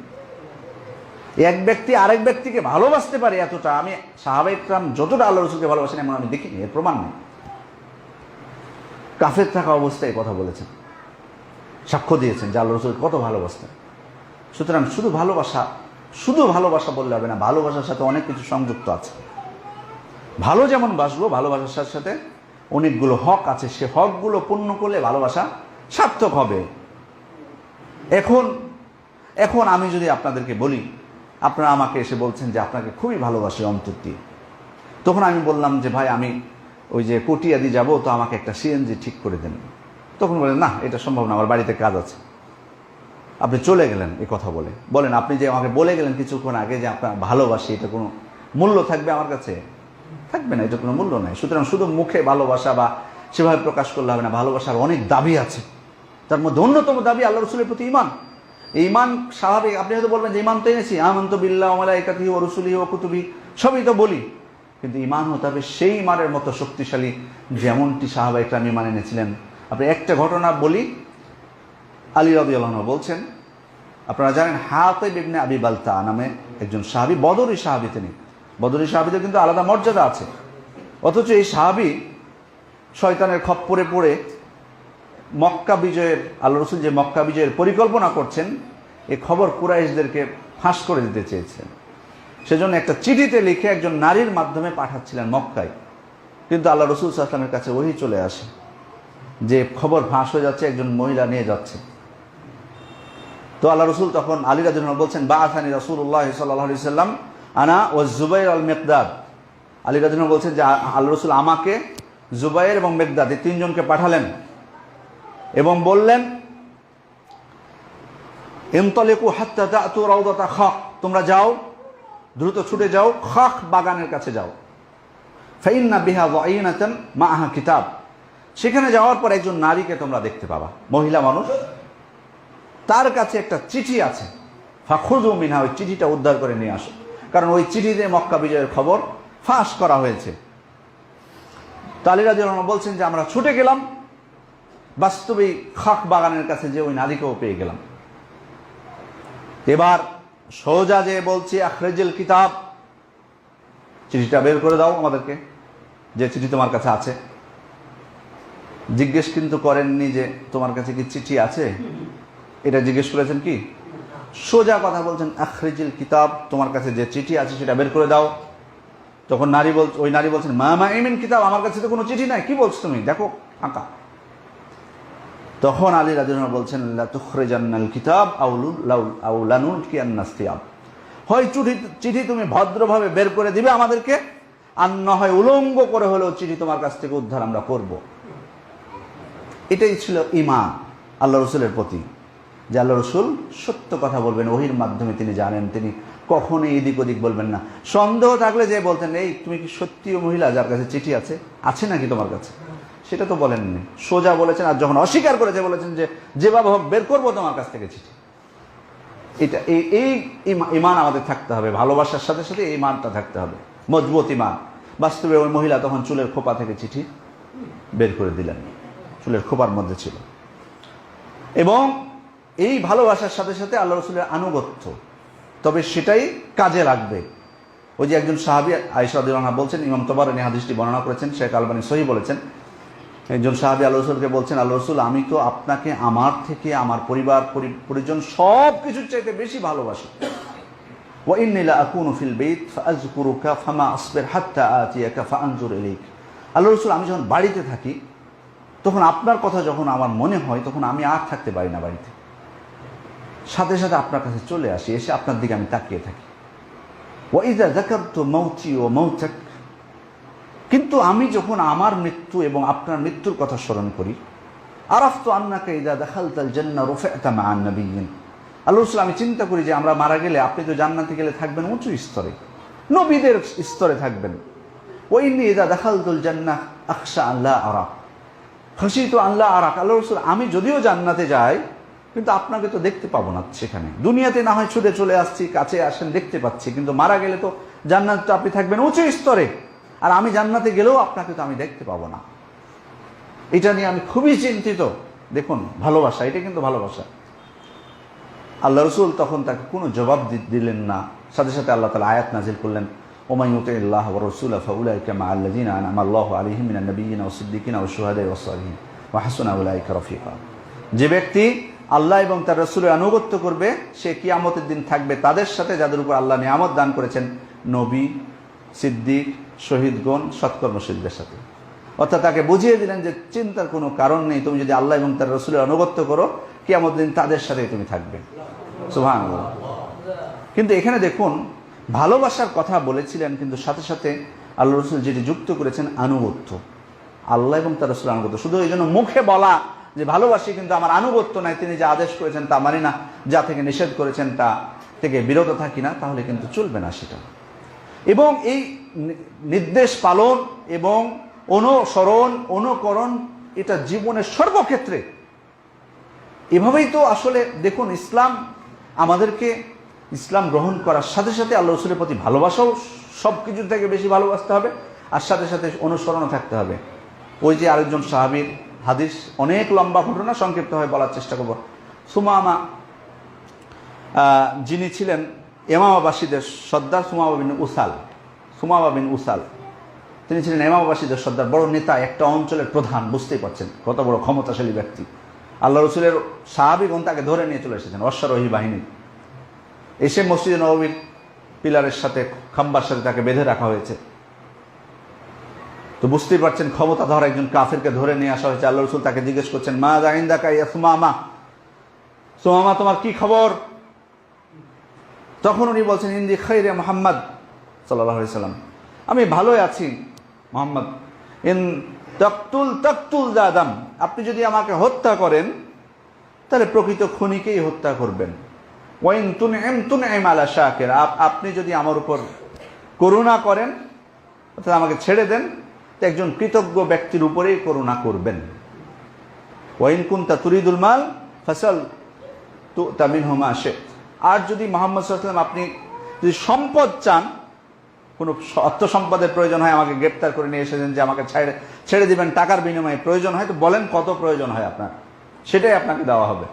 এক ব্যক্তি আরেক ব্যক্তিকে ভালোবাসতে পারে এতটা, আমি সাহাবায়ে কেরাম যতটা আল্লাহ রসুলকে ভালোবাসেন এমন আমি দেখিনি। এর প্রমাণ নেই। কাফের থাকা অবস্থায় কথা বলেছেন, সাক্ষ্য দিয়েছেন যে আল্লাহ রসুল কত ভালোবাসতেন। সুতরাং শুধু ভালোবাসা বললে হবে না, ভালোবাসার সাথে অনেক কিছু সংযুক্ত আছে। ভালো যেমন বাসবো, ভালোবাসার সাথে অনেকগুলো হক আছে, সে হকগুলো পূর্ণ করলে ভালোবাসা সার্থক হবে। এখন আমি যদি আপনাদেরকে বলি, আপনারা আমাকে এসে বলছেন যে আপনাকে খুবই ভালোবাসি অন্তর দিয়ে, তখন আমি বললাম যে ভাই আমি ওই যে কটিয়াদি যাব, তো আমাকে একটা সিএনজি ঠিক করে দেন। তখন বলেন না, এটা সম্ভব না, আমার বাড়িতে কাজ আছে। আপনি চলে গেলেন এই কথা বলেন আপনি যে আমাকে বলে গেলেন কিছুক্ষণ আগে যে আপনার ভালোবাসি, এটা কোনো মূল্য থাকবে আমার কাছে? থাকবে না, এটা কোনো মূল্য নাই। সুতরাং শুধু মুখে ভালোবাসা বা সেভাবে প্রকাশ করলে হবে না, ভালোবাসার অনেক দাবি আছে। তার মধ্যে অন্যতম দাবি আল্লাহ রসুলের প্রতি ঈমান। এই ঈমান স্বাভাবিক, আপনি হয়তো বলবেন যে ঈমান তো এনেছি, আমানতু বিল্লাহি ওয়া মালাইকাতিহি ওয়া রুসুলিহি ওয়া কুতুবিহি, সবই তো বলি, কিন্তু ঈমান হতে হবে সেই ঈমানের মতো শক্তিশালী যেমনটি সাহাবায়ে কেরাম ঈমান এনেছিলেন। আপনি একটা ঘটনা বলি, আলী রাদিয়াল্লাহু আনহু বলছেন, আপনারা জানেন হাতিব ইবনে আবি বালতা নামে একজন সাহাবী, বদরি সাহাবী। তিনি বদরি সাহাবীদের কিন্তু আলাদা মর্যাদা আছে, অথচ এই সাহাবী শয়তানের খপ্পরে পড়ে মক্কা বিজয়ের, আল্লাহ রসুল যে মক্কা বিজয়ের পরিকল্পনা করছেন, এই খবর কুরাইশদেরকে ফাঁস করে দিতে চেয়েছেন। সেজন্য একটা চিঠিতে লিখে একজন নারীর মাধ্যমে পাঠাচ্ছিলেন মক্কায়। কিন্তু আল্লাহ রসুল সাল্লাল্লাহু আলাইহি ওয়াসাল্লামের কাছে ওহী চলে আসে যে খবর ফাঁস হয়ে যাচ্ছে, একজন মহিলা নিয়ে যাচ্ছে। তো আল্লাহ রসুল তখন আলী রাদিয়াল্লাহু আনহু বলছেন, বাআসানি রাসূলুল্লাহ সাল্লাল্লাহু আলাইহি ওয়াসাল্লাম আনা ওয়া জুবাইর আল মিকদাদ। আলী রাদিয়াল্লাহু আনহু বলছেন যে আল্লাহ রসুল আমাকে, জুবাইর এবং মিকদাদ, এই তিনজনকে পাঠালেন এবং বললেন, ইনতালিকু হাত্তা তা'তু রাউদাতা খাক, তোমরা যাও, দ্রুত ছুটে যাও, খাক বাগানের কাছে যাও। ফাইন্না বিহা যায়িনাতান মা'আহা কিতাব সেখানে যাওয়ার পর একজন নারীকে তোমরা দেখতে পাবা, মহিলা মানুষ, তার কাছে একটা চিঠি আছে, ফাখুযু মিনহা, ওই চিঠিটা উদ্ধার করে নিয়ে আসো, কারণ ওই চিঠিতে মক্কা বিজয়ের খবর ফাঁস করা হয়েছে। তো আলী রাদিয়াল্লাহু আনহু বলছেন যে আমরা ছুটে গেলাম, বাস্তবেই খাক বাগানের কাছে যে ওই নারীকেও পেয়ে গেলাম। এবার সোজা যে বলছি আখরিজিল কিতাব, চিঠিটা বের করে দাও আমাদেরকে, যে চিঠি তোমার কাছে আছে। জিজ্ঞেস কিন্তু করেননি যে তোমার কাছে কি চিঠি আছে, এটা জিজ্ঞেস করেছেন কি? সোজা কথা বলছেন আখরিজিল কিতাব, তোমার কাছে যে চিঠি আছে সেটা বের করে দাও। তখন ওই নারী বলছেন মা মাইমিন কিতাব, আমার কাছে তো কোনো চিঠি নাই, কি বলছো তুমি, দেখো আঁকা। তখন আলী রাদিয়াল্লাহু আনহু বলছেন লা তুখরিজান্নাল কিতাব আউ লানুলকিয়ান্নাস সিয়াব, হয় চিঠি তুমি ভদ্রভাবে বের করে দিবে আমাদেরকে, আর না হয় উলঙ্গ করে হলেও চিঠি তোমার কাছ থেকে উদ্ধার আমরা করব। এটাই ছিল ঈমান আল্লাহ রসুলের প্রতি, যে আল্লাহ রসুল সত্য কথা বলবেন, ওহির মাধ্যমে তিনি জানেন, তিনি কখনোই এদিক ওদিক বলবেন না। সন্দেহ থাকলে যে বলতেন এই তুমি কি সত্যিও মহিলা যার কাছে চিঠি আছে নাকি তোমার কাছে, সেটা তো বলেননি, সোজা বলেছেন। আর যখন অস্বীকার করেছে বলেছেন যে যেভাবে হোক বের করবো তোমার কাছ থেকে চিঠি। এটা এই ঈমান আমাদের থাকতে হবে, ভালোবাসার সাথে সাথে এই ঈমানটা থাকতে হবে, মজবুত ঈমান। বাস্তবে ওই মহিলা তখন চুলের খোপা থেকে চিঠি বের করে দিলেন, চুলের খোপার মধ্যে ছিল। এবং এই ভালোবাসার সাথে সাথে আল্লাহ রসুলের আনুগত্য, তবে সেটাই কাজে লাগবে। ওই যে একজন সাহাবী আয়েশা রাদিয়াল্লাহু আনহা বলছেন, ইমাম তাবারানী হাদিসটি বর্ণনা করেছেন, শেখ আলবানী সহিহ বলেছেন, একজন সাহাবী আল্লাহ রসুলকে বলছেন, আল্লাহ রসুল আমি তো আপনাকে আমার থেকে আমার পরিবার পরিজন সব কিছুর চাইতে বেশি ভালোবাসি। ওয়া ইন্নী লা আকুনু ফিল বাইত ফাআযকুরুকা ফামা আসবির হাত্তা আতিয়াকা ফাআনজুর ইলাইক। আল্লাহ রসুল আমি যখন বাড়িতে থাকি তখন আপনার কথা যখন আমার মনে হয় তখন আমি আর থাকতে পারি না বাড়িতে, সাথে সাথে আপনার কাছে চলে আসি, এসে আপনার দিকে আমি তাকিয়ে থাকি। ওয়া ইযা যাকারতু মাউতি ওয়া মাউতাক, কিন্তু আমি যখন আমার মৃত্যু এবং আপনার মৃত্যুর কথা স্মরণ করি, আরাফতু আন্নাকা ইযা দাখালতাল জান্নাহ রুফি'তা মা'আন নাবিয়্যিন, আল্লাহ রাসূল আমি চিন্তা করি যে আমরা মারা গেলে আপনি তো জান্নাতে গেলে থাকবেন উঁচু স্তরে, নবীদের স্তরে থাকবেন। ওয়া ইন্নী ইযা দাখালতুল জান্নাহ আখশা আন লা আরা খাশিতু আন লা আরাক, আল্লাহ রাসূল আমি যদিও জান্নাতে যাই কিন্তু আপনাকে তো দেখতে পাবো না সেখানে, দুনিয়াতে না হয় ছুটে চলে আসছি, কাছে আসেন দেখতে পাচ্ছি, কিন্তু মারা গেলে তো জান্নাতে তো আপনি থাকবেন উঁচু স্তরে, আর আমি জান্নাতে গেলেও আপনাকে তো আমি দেখতে পাবো না। এটা নিয়ে আমি খুবই চিন্তিত। দেখুন ভালোবাসা, এটা কিন্তু ভালোবাসা। আল্লাহ রসুল তখন তাকে কোনো জবাব দিলেন না, সাথে সাথে আল্লাহ তাআলা আয়াত নাজিল করলেন, ওমান ইউতিইল্লাহ ওয়া রাসূলাহু ফাউলাইকা মা'আল্লাযীনা আন'আমা আল্লাহু আলাইহিম মিনান নাবিয়্যিনা ওয়াস সিদ্দীকিনা ওয়াশ শুহাদা'i ওয়াস সালিহিন ওয়া হাসুনা উলাইকা রাফীকা। যে ব্যক্তি আল্লাহ এবং তার রাসূলের আনুগত্য করবে সে কিয়ামতের দিন থাকবে তাদের সাথে যাদের উপর আল্লাহ নিয়ামত দান করেছেন, নবী, সিদ্দিক, শহীদগণ, সৎকর্মশীলদের সাথে। অর্থাৎ তাকে বুঝিয়ে দিলেন যে চিন্তার কোনো কারণ নেই, তুমি যদি আল্লাহ এবং তার রাসূলের আনুগত্য করো কিয়ামতের দিন তাদের সাথেই তুমি থাকবে। সুবহানাল্লাহ। কিন্তু এখানে দেখুন ভালোবাসার কথা বলেছিলেন, কিন্তু সাথে সাথে আল্লাহ রসুল যেটি যুক্ত করেছেন আনুগত্য, আল্লাহ এবং তার রাসূলের আনুগত্য। শুধু এই জন্য মুখে বলা যে ভালোবাসি কিন্তু আমার আনুগত্য নাই, তিনি যা আদেশ করেছেন তা মানি না, যা থেকে নিষেধ করেছেন তা থেকে বিরত থাকি না, তাহলে কিন্তু চলবে না সেটা। এবং এই নির্দেশ পালন এবং অনুসরণ অনুকরণ এটা জীবনের সর্বক্ষেত্রে এভাবেই তো আসলে দেখুন ইসলাম আমাদেরকে, ইসলাম গ্রহণ করার সাথে সাথে আল্লাহ রসুলের প্রতি ভালোবাসাও সব কিছুর থেকে বেশি ভালোবাসতে হবে, আর সাথে সাথে অনুসরণও থাকতে হবে। ওই যে আরেকজন সাহাবীর হাদিস, অনেক লম্বা ঘটনা, সংক্ষিপ্তভাবে বলার চেষ্টা করব। সুমামা যিনি ছিলেন ইয়ামামাবাসীদের সর্দার, সুমামা বিন উসাল, তিনি ছিলেন ইয়ামামাবাসীদের সর্দার, বড় নেতা, একটা অঞ্চলের প্রধান, বুঝতেই পারছেন কত বড় ক্ষমতাশালী ব্যক্তি। আল্লাহ রসুলের সাহাবীগণ তাকে ধরে নিয়ে চলে এসেছেন, অশ্বারোহী বাহিনী এসে মসজিদে নববীর পিলারের সাথে, খাম্বার সাথে তাকে বেঁধে রাখা হয়েছে। তো বুঝতেই পারছেন ক্ষমতাধর একজন কাফেরকে ধরে নিয়ে আসা হয়েছে। আল্লাহ রসুল তাকে জিজ্ঞেস করছেন, মা ইনদাকা ইয়া সুমামা, সুমামা তোমার কি খবর? তখন উনি বলছেন, ইনদি খাইরে মুহাম্মদ সাল্লাল্লাহু আলাইহি সাল্লাম, আমি ভালোই আছি মুহাম্মদ। ইন তাকতুল জাদাম, আপনি যদি আমাকে হত্যা করেন তাহলে প্রকৃত খুনিকেই হত্যা করবেন। ওয়াইন তুনইম আলা শাকির, আপনি যদি আমার উপর করুণা করেন অর্থাৎ আমাকে ছেড়ে দেন তো একজন কৃতজ্ঞ ব্যক্তির উপরেই করুণা করবেন। ওয়াইন কুনতা তুরিদুল মাল ফাসাল তু'তা মিনহু মা শি'ত। আর যদি মুহাম্মদ সাল্লাল্লাহু আলাইহি ওয়াসাল্লাম আপনি যদি সম্পদ চান, কোনো অর্থ সম্পদের প্রয়োজন হয়, আমাকে গ্রেপ্তার করে নিয়ে এসেছেন যে আমাকে ছেড়ে দিবেন টাকার বিনিময়ে প্রয়োজন হয়, তো বলেন কত প্রয়োজন হয় আপনার, সেটাই আপনাকে দেওয়া হবে।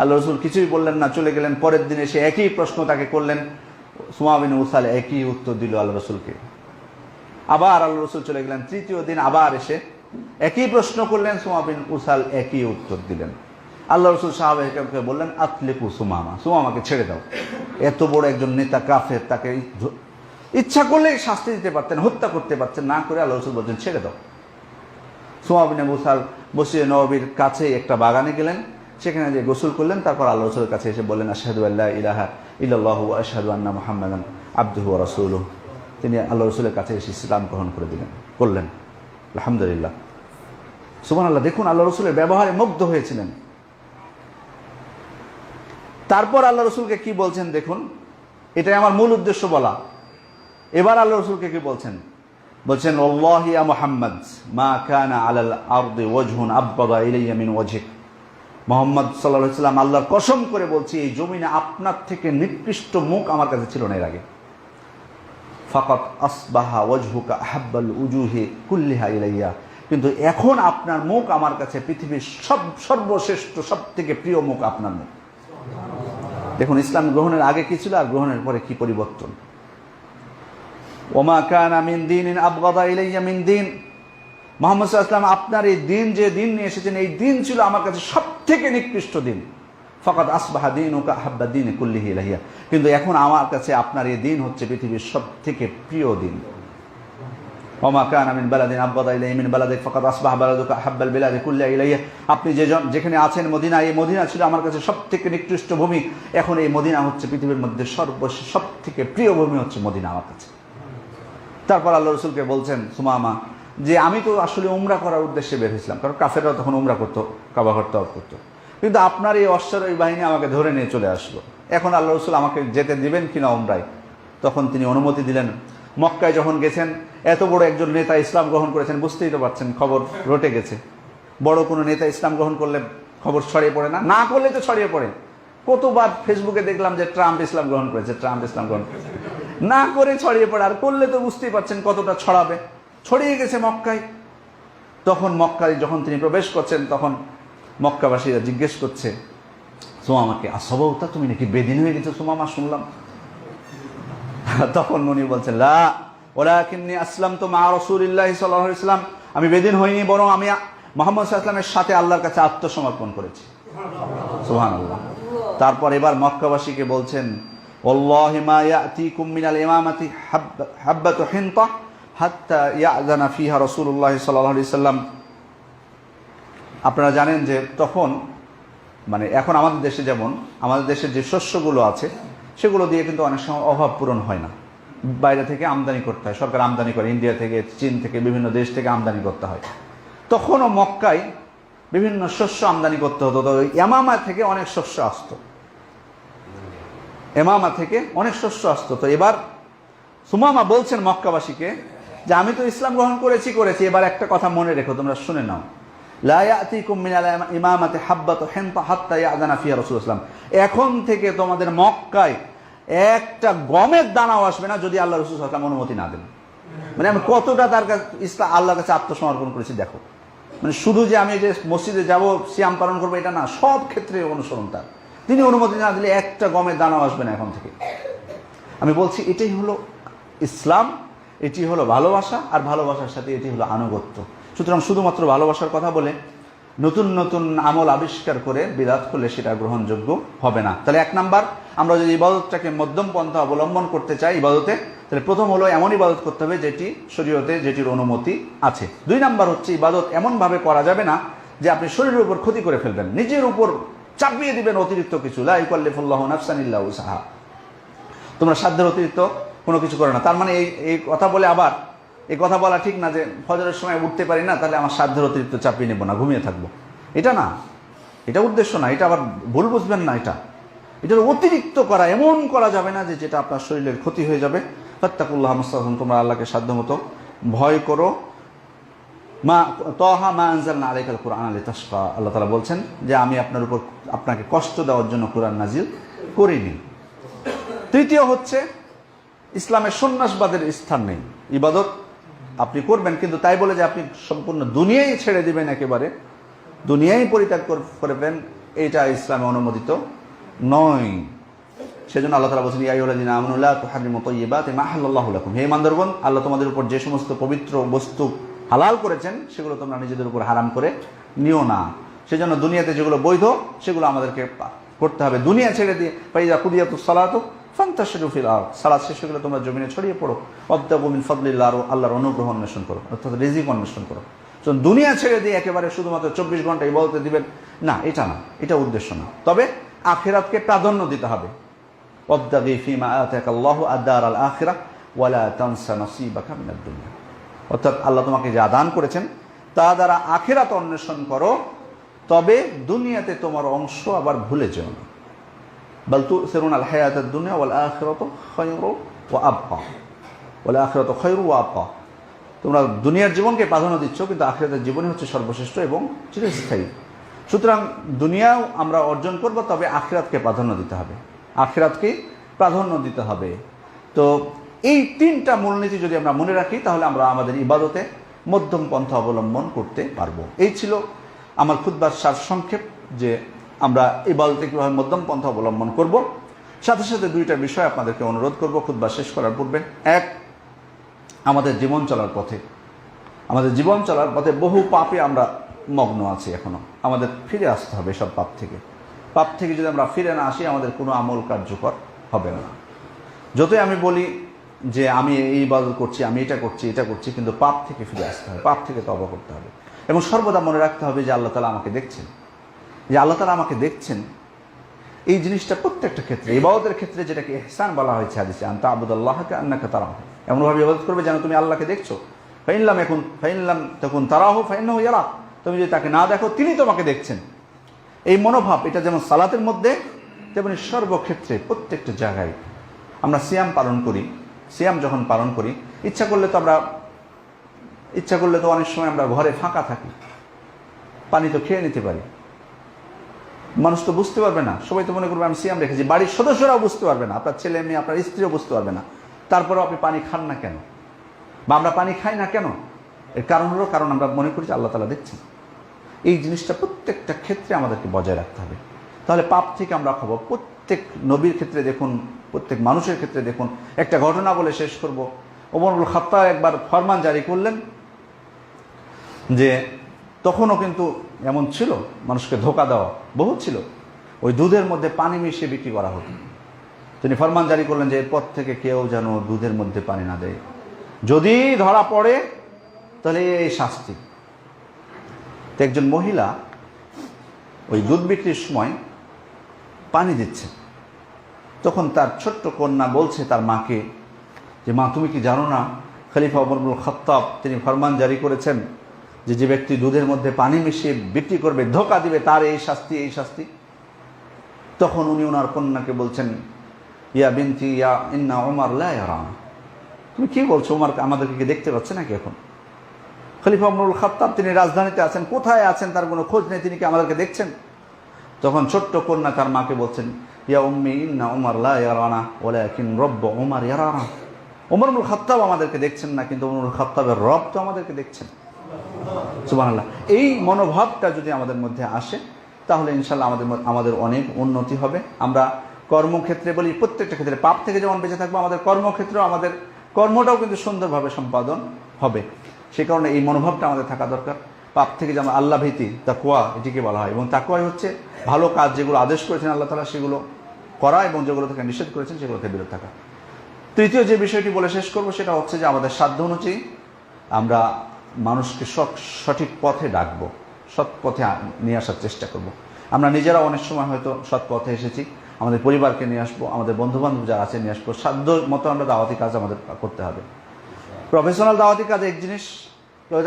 আল্লাহ রসুল কিছুই বললেন না, চলে গেলেন। পরের দিনে সে একই প্রশ্ন তাকে করলেন, সুমা বিন উসাল একই উত্তর দিল আল্লাহ রসুলকে। আবার আল্লাহ রসুল চলে গেলেন, তৃতীয় দিন আবার এসে একই প্রশ্ন করলেন, সুমা বিন উসাল একই উত্তর দিলেন। আল্লাহ রসুল সাহাবায়ে বললেন, আতলিকু সুমামা, সুমামাকে ছেড়ে দাও। এত বড় একজন নেতা কাফের, তাকে ইচ্ছা করলে শাস্তি দিতে পারতেন, হত্যা করতে পারতেন, না করে আল্লাহ রসুল বলছেন ছেড়ে দাও। সুমা বিন উসাল মসজিদে নববীর কাছে একটা বাগানে গেলেন, সেখানে যে গোসল করলেন, তারপর আল্লাহ রসুলের কাছে এসে বললেন, আশহাদু আল্লা ইলাহা ইল্লাল্লাহু ওয়া আশহাদু আন্না মুহাম্মাদান আবদুহু ওয়া রাসূলুহু। তিনি আল্লাহ রসুলের কাছে এসে ইসলাম গ্রহণ করলেন। আলহামদুলিল্লাহ, সুবহানাল্লাহ। দেখুন আল্লাহ রসুলের ব্যবহারে মুগ্ধ হয়েছিলেন। তারপর আল্লাহ রসুলকে কি বলছেন দেখুন, এটাই আমার মূল উদ্দেশ্য বলা। এবার আল্লাহ রসুলকে কি বলছেন? বলছেন, ওয়াল্লাহি ইয়া মুহাম্মদ মা কানা আলাল আরদি ওয়াজহুন আবগাদা ইলাইয়া মিন ওয়াজহিক। মুহাম্মদ সাল্লাল্লাহু আলাইহি ওয়াসাল্লাম, আল্লাহর কসম করে বলছি, এই জমিনে আপনার থেকে নিকৃষ্ট মুখ আমার কাছে ছিল না এর আগে। ফাকাত আসবাহা ওয়াজহুকা আহাব্বাল উজুহি কুল্লিহা ইলাইয়া। কিন্তু এখন আপনার মুখ আমার কাছে পৃথিবীর সর্বশ্রেষ্ঠ সবথেকে প্রিয় মুখ আপনার মুখ। দেখুন ইসলাম গ্রহণের আগে কি ছিল আর গ্রহণের পরে কি পরিবর্তন। ওমা কানা মিন দীনিন আবগাদা ইলাইয়া মিন দীন। মুহাম্মদ সাল্লাল্লাহু আলাইহি ওয়াসাল্লাম, আপনার এই দিন, যে দিন নিয়ে এসেছেন, এই দিন ছিল আমার কাছে সবথেকে নিকৃষ্ট দিন। ফাকাদ আসবাহা দীনুকা আহাব্বা দীনি কুল্লিহি ইলাইয়া। কিন্তু এখন আমার কাছে আপনার এই দিন হচ্ছে পৃথিবীর সবথেকে প্রিয় দিন। ওমা কানা মিন বালাদিন আবগাদা ইলাইয়া মিন বালাদিক ফাকাদ আসবাহা বালাদুকা আহাব্বাল বিলাদি কুল্লিহা ইলাইয়া। আপনি যেখানে আছেন মদিনা, এই মদিনা ছিল আমার কাছে সবথেকে নিকৃষ্ট ভূমি। এখন এই মদিনা হচ্ছে পৃথিবীর মধ্যে সবথেকে প্রিয় ভূমি হচ্ছে মদিনা আমার কাছে। তারপর আল্লাহ রসুলকে বলছেন, সুমামা, যে আমি তো আসলে উমরা করার উদ্দেশ্যে বের হয়েছিলাম, কারণ কাফেররা তখন উমরা করতো, কাবা ঘর তওয়াফ করতো, কিন্তু আপনার এই অশ্বারোহী বাহিনী আমাকে ধরে নিয়ে চলে আসলো। এখন আল্লাহ রসুল আমাকে যেতে দিবেন কিনা উমরায়? তখন তিনি অনুমতি দিলেন। মক্কায় যখন গেছেন, এত বড় একজন নেতা ইসলাম গ্রহণ করেছেন, বুঝতেই তো পারছেন খবর রটে গেছে। বড় কোনো নেতা ইসলাম গ্রহণ করলে খবর ছড়িয়ে পড়ে না, না করলে তো ছড়িয়ে পড়ে। কতবার ফেসবুকে দেখলাম যে ট্রাম্প ইসলাম গ্রহণ করেছে, ট্রাম্প ইসলাম গ্রহণ করেছে, না করে ছড়িয়ে পড়ে। আর করলে তো বুঝতেই পারছেন কতটা ছড়াবে। ছড়িয়ে গেছে মক্কায়। তখন মক্কায় যখন তিনি প্রবেশ করছেন, তখন মক্কাবাসীরা জিজ্ঞেস করছে, সুমামাকে, আসবাউতা, তুমি নাকি বেদিন হয়ে গেছো সুমামা, শুনলাম। তখন উনি বলছেন, লা ওয়ালাকিন্নী আসলামতু মা রাসূলিল্লাহি সাল্লাল্লাহু আলাইহি ওয়াসাল্লাম, আমি বেদিন হইনি, বরং আমি মুহাম্মদ সাল্লাল্লাহু আলাইহি ওয়াসাল্লামের সাথে আল্লাহর কাছে আত্মসমর্পণ করেছি। সুবহানাল্লাহ। তারপর এবার মক্কাবাসীকে বলছেন, ওয়াল্লাহি মা ইয়াতিকুম মিনাল ইমামাতি হাব্বাতু হিনতা হাত্তা ইয়াযানা ফিহা রাসূলুল্লাহ সাল্লাল্লাহু আলাইহি ওয়াসাল্লাম। আপনারা জানেন যে তখন, মানে এখন আমাদের দেশে যেমন, আমাদের দেশের যে শস্যগুলো আছে সেগুলো দিয়ে কিন্তু অনেক সময় অভাব পূরণ হয় না, বাইরে থেকে আমদানি করতে হয়, সরকার আমদানি করে, ইন্ডিয়া থেকে, চীন থেকে, বিভিন্ন দেশ থেকে আমদানি করতে হয়। তখনও মক্কায় বিভিন্ন শস্য আমদানি করতে হতো। তো ইয়ামামা থেকে অনেক শস্য আসতো, ইয়ামামা থেকে অনেক শস্য আসতো। তো এবার সুমামা বলছেন মক্কাবাসীকে যে আমি তো ইসলাম গ্রহণ করেছি, এবার একটা কথা মনে রেখো, তোমরা শুনে নাও, লা ইয়াতিকুম মিনাল ইমামাতি হাব্বাতু হিনতা হাত্তা ইয়াযানা ফিহা রাসূলুল্লাহ। এখন থেকে তোমাদের মক্কায় একটা গমের দানাও আসবে না যদি আল্লাহ রাসূল সাল্লাল্লাহু আলাইহি ওয়াসাল্লাম অনুমতি না দেন। মানে আমি কতটা তার কাছে ইসলাম, আল্লাহর কাছে আত্মসমর্পণ করেছি দেখো। মানে শুধু যে আমি যে মসজিদে যাব, সিয়াম পালন করবো, এটা না, সব ক্ষেত্রে অনুসরণ তার। তিনি অনুমতি না দিলে একটা গমের দানাও আসবে না এখন থেকে। আমি বলছি এটাই হলো ইসলাম, এটি হলো ভালোবাসা, আর ভালোবাসার সাথে এটি হলো আনুগত্য। সুতরাং শুধুমাত্র ভালোবাসার কথা বলে নতুন নতুন আমল আবিষ্কার করে বিদআত করলে সেটা গ্রহণযোগ্য হবে না। তাহলে এক নাম্বার, আমরা যদি ইবাদতটাকে মধ্যম পন্থা অবলম্বন করতে চাই ইবাদতে, তাহলে প্রথম হলো এমন ইবাদত করতে হবে যেটি শরীয়তে, যেটির অনুমতি আছে। দুই নাম্বার হচ্ছে, ইবাদত এমনভাবে করা যাবে না যে আপনি শরীরের উপর ক্ষতি করে ফেলবেন, নিজের উপর চাপিয়ে দিবেন অতিরিক্ত কিছু। লা ইউকাল্লিফুল্লাহু নাফসান ইল্লা উসআহা। তোমরা সাধ্যের অতিরিক্ত কোনো কিছু করো না। তার মানে এই কথা বলে আবার এই কথা বলা ঠিক না যে ফজরের সময় উঠতে পারি না, তাহলে আমার সাধ্যের অতিরিক্ত চাপিয়ে নেব না, ঘুমিয়ে থাকবো। এটা না, এটা উদ্দেশ্য না, এটা আবার ভুল বুঝবেন না। এটার অতিরিক্ত করা, এমন করা যাবে না যে যেটা আপনার শরীরের ক্ষতি হয়ে যাবে। ফাত্তাকুল্লাহ মাসতাতা'তুম, তোমরা আল্লাহকে সাধ্যমতো ভয় করো, মা তহা মা আনজালনা আলাইকাল কুরআন লিতাশকা, আল্লাহ তাআলা বলছেন যে আমি আপনার উপর আপনাকে কষ্ট দেওয়ার জন্য কোরআন নাজিল করিনি। তৃতীয় হচ্ছে ইসলামের সন্ন্যাসবাদের স্থান নেই। ইবাদত আপনি করবেন, কিন্তু তাই বলে যে আপনি সম্পূর্ণ দুনিয়াই ছেড়ে দিবেন, একেবারে দুনিয়াই পরিত্যাগ করবেন, এটা ইসলামে অনুমোদিত নয়। সেজন্য আল্লাহ তাআলা বলছেন ইয়া আইয়ুহাল্লাযীনা আমানু লা তুহাররিমু তাইয়্যিবাতি মা আহাল্লাল্লাহু লাকুম, হে ইমানদারগণ, আল্লাহ তোমাদের উপর যে সমস্ত পবিত্র বস্তু হালাল করেছেন সেগুলো তোমরা নিজেদের উপর হারাম করে নিও না। সেজন্য দুনিয়াতে যেগুলো বৈধ সেগুলো আমাদেরকে করতে হবে। দুনিয়া ছেড়ে দিয়ে ফাইযা কুদিয়াতুস সালাতু ফান্তাশিরু ফিল আরদ, সালাত শেষ হয়ে গেলে তোমরা জমিনে ছড়িয়ে পড়ো, ওয়াবতাগু মিন ফাদলিল্লাহ, আল্লাহর অনুগ্রহ অন্বেষণ করো, অর্থাৎ রিজিক অন্বেষণ করো। দুনিয়া ছেড়ে দিয়ে একেবারে শুধুমাত্র 24 ঘন্টা ইবাদতে দিবেন না, এটা না, এটা উদ্দেশ্য না। তবে আখিরাতকে প্রাধান্য দিতে হবে। ওয়াবতাগি ফিমা আতাকাল্লাহু আদ-দারাল আখিরাহ ওয়া লা তানসা নাসিবাকা মিনাদ দুনিয়া, অর্থাৎ আল্লাহ তোমাকে যা দান করেছেন তা দ্বারা আখিরাত অন্বেষণ করো, তবে দুনিয়াতে তোমার অংশ আবার ভুলে যেও না। বাল তুসিরুনাল হায়াতাদ দুনিয়া ওয়াল আখিরাতু খায়রু ওয়া আবকা, ওয়াল আখিরাতু খায়রু ওয়া আবকা, তোমরা দুনিয়ার জীবনকে প্রাধান্য দিচ্ছ কিন্তু আখিরাতের জীবনই হচ্ছে সর্বশ্রেষ্ঠ এবং চিরস্থায়ী। সুতরাং দুনিয়াও আমরা অর্জন করব, তবে আখিরাতকে প্রাধান্য দিতে হবে, আখিরাতকে প্রাধান্য দিতে হবে। তো এই তিনটা মূলনীতি যদি আমরা মনে রাখি তাহলে আমরা আমাদের ইবাদতে মধ্যম পন্থা অবলম্বন করতে পারবো। এই ছিল আমার খুতবার সারসংক্ষেপ, যে আমরা ইবাদতে কীভাবে মধ্যম পন্থা অবলম্বন করব। সাথে সাথে দুইটা বিষয় আপনাদেরকে অনুরোধ করব খুতবা শেষ করার পূর্বে। এক, আমাদের জীবন চলার পথে বহু পাপে আমরা মগ্ন আছি এখনো, আমাদের ফিরে আসতে হবে সব পাপ থেকে যদি আমরা ফিরে না আসি আমাদের কোনো আমল কার্যকর হবে না। যতই আমি বলি যে আমি এই ইবাদত করছি, আমি এটা করছি, কিন্তু পাপ থেকে ফিরে আসতে হবে, পাপ থেকে তওবা করতে হবে, এবং সর্বদা মনে রাখতে হবে যে আল্লাহ তাআলা আমাকে দেখছেন, এই জিনিসটা প্রত্যেকটা ক্ষেত্রে, ইবাদতের ক্ষেত্রে যেটাকে ইহসান বলা হয়েছে হাদিসে, আনতা আবুদাল্লাহা কান্নাকা তারাহু, এমনভাবে ইবাদত করবে যেন তুমি আল্লাহকে দেখছো। ফাইন লাম তাকুন তারাহু ফাইন্নাহু ইয়ারাক, তুমি যদি তাকে না দেখো তিনি তোমাকে দেখছেন। এই মনোভাব, এটা যেমন সালাতের মধ্যে তেমনি সর্বক্ষেত্রে প্রত্যেকটা জায়গায়। আমরা সিয়াম যখন পালন করি, ইচ্ছা করলে তো অনেক সময় আমরা ঘরে ফাঁকা থাকি, পানি তো খেয়ে নিতে পারি, মানুষ তো বুঝতে পারবে না, সবাই তো মনে করবে আমি সিয়াম রেখেছি, বাড়ির সদস্যরাও বুঝতে পারবে না, আপনার ছেলে মেয়ে আপনার স্ত্রীও বুঝতে পারবে না, তারপরেও আপনি পানি খান না কেন, বা আমরা পানি খাই না কেন? এর কারণ আমরা মনে করি যে আল্লাহ তাআলা দেখছেন। এই জিনিসটা প্রত্যেকটা ক্ষেত্রে আমাদেরকে বজায় রাখতে হবে, তাহলে পাপ থেকে আমরা খাবো। প্রত্যেক নবীর ক্ষেত্রে দেখুন, প্রত্যেক মানুষের ক্ষেত্রে দেখুন। একটা ঘটনা বলে শেষ করব। ওমর ইবনুল খাত্তাব একবার ফরমান জারি করলেন, যে তখনও কিন্তু এমন ছিল, মানুষকে ধোকা দেওয়া বহু ছিল, ওই দুধের মধ্যে পানি মিশিয়ে বিক্রি করা হতো। তিনি ফরমান জারি করলেন যে এরপর থেকে কেউ যেন দুধের মধ্যে পানি না দেয়, যদি ধরা পড়ে তাহলে এই শাস্তি। তো একজন মহিলা ওই দুধ বিক্রির সময় পানি দিচ্ছে, তখন তার ছোট্ট কন্যা বলছে তার মাকে যে মা, তুমি কি জানো না খলিফা ওমর ইবনুল খাত্তাব তিনি ফরমান জারি করেছেন যে যে ব্যক্তি দুধের মধ্যে পানি মিশিয়ে বিক্রি করবে, ধোকা দিবে, তার এই শাস্তি। তখন উনি ওনার কন্যাকে বলছেন, ইয়া বিনতি ইয়া ইন্না ওমর লা ইয়ারানা, তুমি কি বলছো, ওমর আমাদেরকে কি দেখতে পাচ্ছে নাকি? এখন খলিফা ওমর ইবনুল খাত্তাব তিনি রাজধানীতে আছেন, কোথায় আছেন তার কোনো খোঁজ নেই, তিনি কি আমাদেরকে দেখছেন? তখন ছোট্ট কন্যা তার মাকে বলছেন, ইয়া উম্মি ইন্না ওমর লা ইয়ারানা ওয়ালাকিন রব্বু ওমর ইয়ারানা, ওমর ইবনুল খাত্তাব আমাদেরকে দেখছেন না, কিন্তু ওমর ইবনুল খাত্তাবের রব তো আমাদেরকে দেখছেন। সুবহানাল্লাহ। এই মনোভাবটা যদি আমাদের মধ্যে আসে তাহলে ইনশাআল্লাহ আমাদের অনেক উন্নতি হবে। আমরা কর্মক্ষেত্রে বলি, প্রত্যেকটা ক্ষেত্রে পাপ থেকে যেমন বেঁচে থাকবো, আমাদের কর্মক্ষেত্রেও আমাদের কর্মটাও কিন্তু সুন্দরভাবে সম্পাদন হবে। সে কারণে এই মনোভাবটা আমাদের থাকা দরকার। পাপ থেকে যেমন আল্লাহ ভীতি, তাকওয়া এটিকে বলা হয়, এবং তাকওয়াই হচ্ছে ভালো কাজ, যেগুলো আদেশ করেছেন আল্লাহ তাআলা সেগুলো করা, এবং যেগুলো থেকে নিষেধ করেছেন সেগুলো থেকে বিরত থাকা। তৃতীয় যে বিষয়টি বলে শেষ করবো সেটা হচ্ছে যে আমাদের সাধ্য অনুযায়ী আমরা মানুষকে সঠিক পথে ডাকবো, সৎ পথে নিয়ে আসার চেষ্টা করব। আমরা নিজেরা অনেক সময় হয়তো সৎ পথে এসেছি, আমাদের পরিবারকে নিয়ে আসবো, আমাদের বন্ধুবান্ধব যারা আছে নিয়ে আসবো। সাধ্য মতো আমরা দাওয়াতি কাজ আমাদের করতে হবে। প্রফেশনাল দাওয়াতি কাজ এক জিনিস,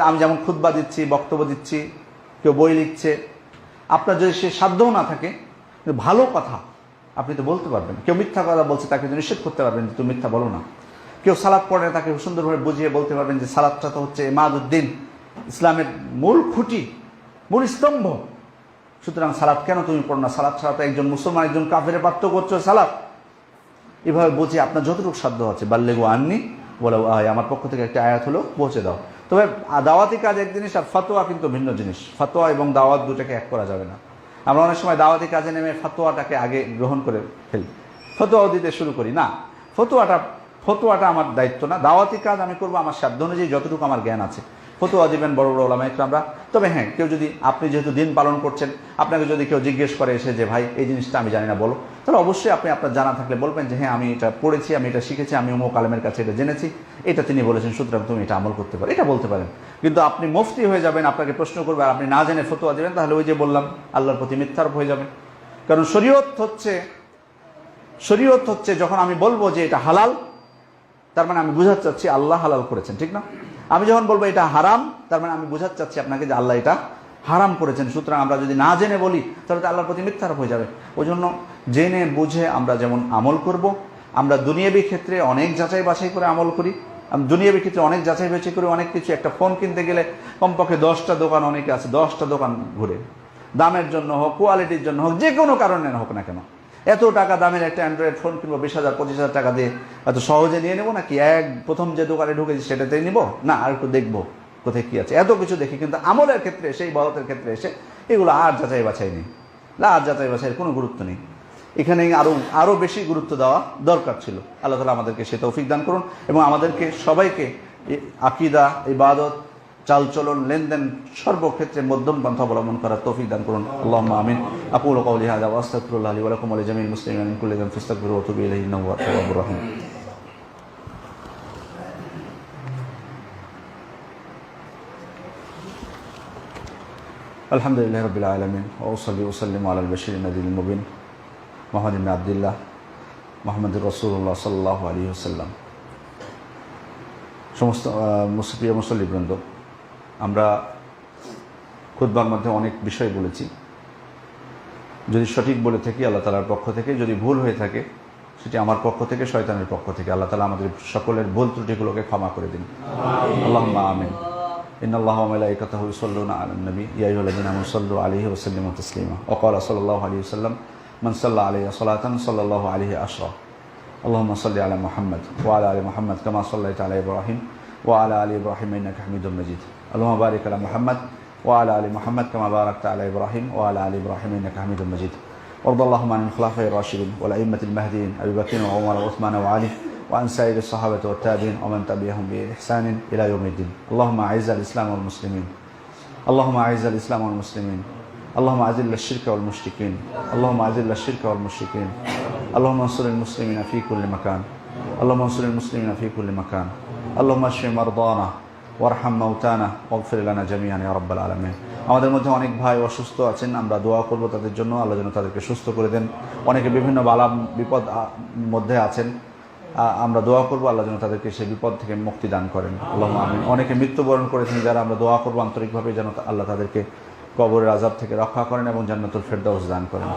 আমি যেমন খুতবা দিচ্ছি, বক্তব্য দিচ্ছি, কেউ বই লিখছে, আপনার যদি সে সাধ্যও না থাকে, ভালো কথা আপনি তো বলতে পারবেন। কেউ মিথ্যা কথা বলছে, তাকে নিষেধ করতে পারবেন যে তুমি মিথ্যা বলো না। কেউ সালাত পড়ে, তাকে সুন্দরভাবে বুঝিয়ে বলতে পারবেন যে সালাতটা তো হচ্ছে ইমাদুদ্দিন, ইসলামের মূল খুঁটি, মূল স্তম্ভ। সুতরাং সালাত কেন তুমি পড়ো না? সালাত ছাড়া তো একজন মুসলমান একজন কাফের পার্থক্য করছো সালাত। এভাবে বুঝে আপনার যতটুকু সাধ্য আছে বাল্লেগু আননি বলে আমার পক্ষ থেকে একটা আয়াত হলো পৌঁছে দাও। তবে দাওয়াতি কাজ এক জিনিস আর ফতোয়া কিন্তু ভিন্ন জিনিস। ফতোয়া এবং দাওয়াত দুটাকে এক করা যাবে না। আমরা অনেক সময় দাওয়াতি কাজে নেমে ফতোয়াটাকে আগে গ্রহণ করে ফেলি, ফতোয়াও দিতে শুরু করি। না, ফতোয়াটা আমার দায়িত্ব না। দাওয়াতি কাজ আমি করবো আমার সাধ্য অনুযায়ী, যতটুকু আমার জ্ঞান আছে। ফতোয়া দিবেন বড় বড় ওলামা ইকরামরা। তবে হ্যাঁ, কেউ যদি, আপনি যেহেতু দিন পালন করছেন, আপনাকে যদি কেউ জিজ্ঞেস করে এসে যে ভাই এই জিনিসটা আমি জানি না বলো, তাহলে অবশ্যই আপনি আপনার জানা থাকলে বলবেন যে হ্যাঁ আমি এটা পড়েছি, আমি এটা শিখেছি, আমি অমুক আলেমের কাছে এটা জেনেছি, এটা তিনি বলেছেন, সুতরাং তুমি এটা আমল করতে পারো, এটা বলতে পারেন। কিন্তু আপনি মুফতি হয়ে যাবেন, আপনাকে প্রশ্ন করবে আর আপনি না জেনে ফতোয়া দেবেন, তাহলে ওই যে বললাম আল্লাহর প্রতি মিথ্যারোপ হয়ে যাবে। কারণ শরীয়ত হচ্ছে যখন আমি বলবো যে এটা হালাল, তার মানে আমি বুঝাতে চাচ্ছি আল্লাহ হালাল করেছেন, ঠিক না? আমি যখন বলবো এটা হারাম, তার মানে আমি বুঝাতে চাচ্ছি আপনাকে যে আল্লাহ এটা হারাম করেছেন। সুতরাং আমরা যদি না জেনে বলি তাহলে তো আল্লাহর প্রতি মিথ্যারোপ হয়ে যাবে। ওই জন্য জেনে বুঝে আমরা যেমন আমল করব, আমরা দুনিয়াবী ক্ষেত্রে অনেক যাচাই বাছাই করে আমল করি। দুনিয়াবী ক্ষেত্রে অনেক যাচাই বাছাই করে অনেক কিছু, একটা ফোন কিনতে গেলে কমপক্ষে 10টা দোকান, অনেকে আছে 10টা দোকান ঘুরে, দামের জন্য হোক, কোয়ালিটির জন্য হোক, যে কোনো কারণে হোক না কেন। এত টাকা দামের একটা অ্যান্ড্রয়েড ফোন কিনবো 20,000 25,000 টাকা দিয়ে, এত সহজে নিয়ে নেবো নাকি? প্রথম যে দোকানে ঢুকেছি সেটাতেই নিব না, আর একটু দেখবো কোথায় কি আছে। এত কিছু দেখি, কিন্তু আমলের ক্ষেত্রে এসে, ইবাদতের ক্ষেত্রে এসে এগুলো আর যাচাই বাছাই নেই। আর যাচাই বাছাইয়ের কোনো গুরুত্ব নেই। এখানে আরও বেশি গুরুত্ব দেওয়া দরকার ছিল। আল্লাহ তাআলা আমাদেরকে সে তৌফিক দান করুন এবং আমাদেরকে সবাইকে আকীদা, ইবাদত, চালচলন, লেনদেন সর্বক্ষেত্রে মধ্যম পন্থা অবলম্বন করার তৌফিক দান করুন। আল্লাহুম্মা আমিন। আকুলু কাওলি হাযা ওয়া আস্তাগফিরুল্লাহ লি ওয়া লাকুম ওয়া লিজামিল মুসলিমিনা মিন কুল্লি যামবিন ফাস্তাগফিরুহু ওয়া তুবু ইলাইহি ইন্নাহু হুয়াত তাওয়াবুর রাহিম। আলহামদুলিল্লাহি রাব্বিল আলামিন ওয়া উসাল্লি ওয়া উসাল্লিমু আলাল বাশিরিন নাযিরিল মুবিন মুহাম্মদ ইবনে আব্দুল্লাহ মুহাম্মদুর রাসূলুল্লাহ সাল্লাল্লাহু আলাইহি ওয়াসাল্লাম। সমস্ত প্রিয় মুসল্লিবৃন্দ, আমরা খুতবার মধ্যে অনেক বিষয় বলেছি। যদি সঠিক বলে থাকি আল্লাহ তাআলার পক্ষ থেকে, যদি ভুল হয়ে থাকে সেটি আমার পক্ষ থেকে, শয়তানের পক্ষ থেকে। আল্লাহ তাআলা আমাদের সকলের ভুল ত্রুটিগুলোকে ক্ষমা করে দিন। আল্লাহুম্মা আমিন। ইন্নাল্লাহা ওয়া মালাইকাতাহু ইউসাল্লুনা আলান নবী ইয়া আইয়ুহাল্লাযীনা আমানু সাল্লু আলাইহি ওয়া সাল্লিমু তাসলিমা। ওয়া ক্বালা সাল্লাল্লাহু আলাইহি ওয়াসাল্লাম মান সাল্লা আলাইহি সালাতান সাল্লাল্লাহু আলাইহি আশরা। আল্লাহুম্মা সাল্লি আলা মুহাম্মাদ ওয়া আলা আলি মুহাম্মাদ কামা সাল্লাইতা আলা ইব্রাহিম ওয়া আলা আলি ইব্রাহিম ইন্নাকা হামিদুম মাজিদ। আল্লাহুম্মা বারিক আলা মুহাম্মাদ ওয়া আলা আলি মুহাম্মাদ কামা বারাকতা আলা ইব্রাহিম ওয়া আলা আলি ইব্রাহিম ইন্নাকা হামিদুম মাজিদ। وارض اللهم عن الخلفاء الراشدين والأئمة المهديين أبي بكر وعمر وعثمان وعلي وعن سائر الصحابة والتابعين ومن تبعهم بإحسان إلى يوم الدين. اللهم أعز الإسلام والمسلمين، اللهم أعز الإسلام والمسلمين، اللهم أذل الشرك والمشركين، اللهم أذل الشرك والمشركين، اللهم انصر المسلمين في كل مكان، اللهم انصر المسلمين في كل مكان، اللهم اشف مرضانا ওয়ারহাম মাউতানা ওয়াগফির লানা জামিআন ইয়া রাব্বাল আলামিন। আমাদের মধ্যে অনেক ভাই অসুস্থ আছেন, আমরা দোয়া করব তাদের জন্য, আল্লাহ যেন তাদেরকে সুস্থ করে দেন। অনেকে বিভিন্ন বালা বিপদ মধ্যে আছেন, আমরা দোয়া করব আল্লাহ যেন তাদেরকে সেই বিপদ থেকে মুক্তি দান করেন। আল্লাহুম্মা আমিন। অনেকে মৃত্যুবরণ করেছেন, যারা আমরা দোয়া করব আন্তরিকভাবে যেন আল্লাহ তাদেরকে কবরের আযাব থেকে রক্ষা করেন এবং জান্নাতুল ফেরদাউস দান করেন।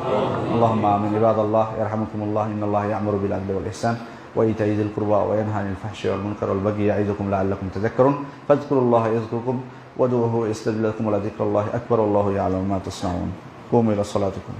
আল্লাহুম্মা আমিন। ইবাদাল্লাহ ইরহামুকুমুল্লাহ, ইন্নাল্লাহা ইয়া'মুরু বিল আদলি ওয়াল ইহসান وإيتاء ذي القربى وينهى عن الفحشاء والمنكر والبغي يعظكم لعلكم تذكرون فاذكروا الله يذكركم وادعوه يستجب لكم ولذكر الله أكبر والله يعلم ما تصنعون. قوموا إلى صلاتكم.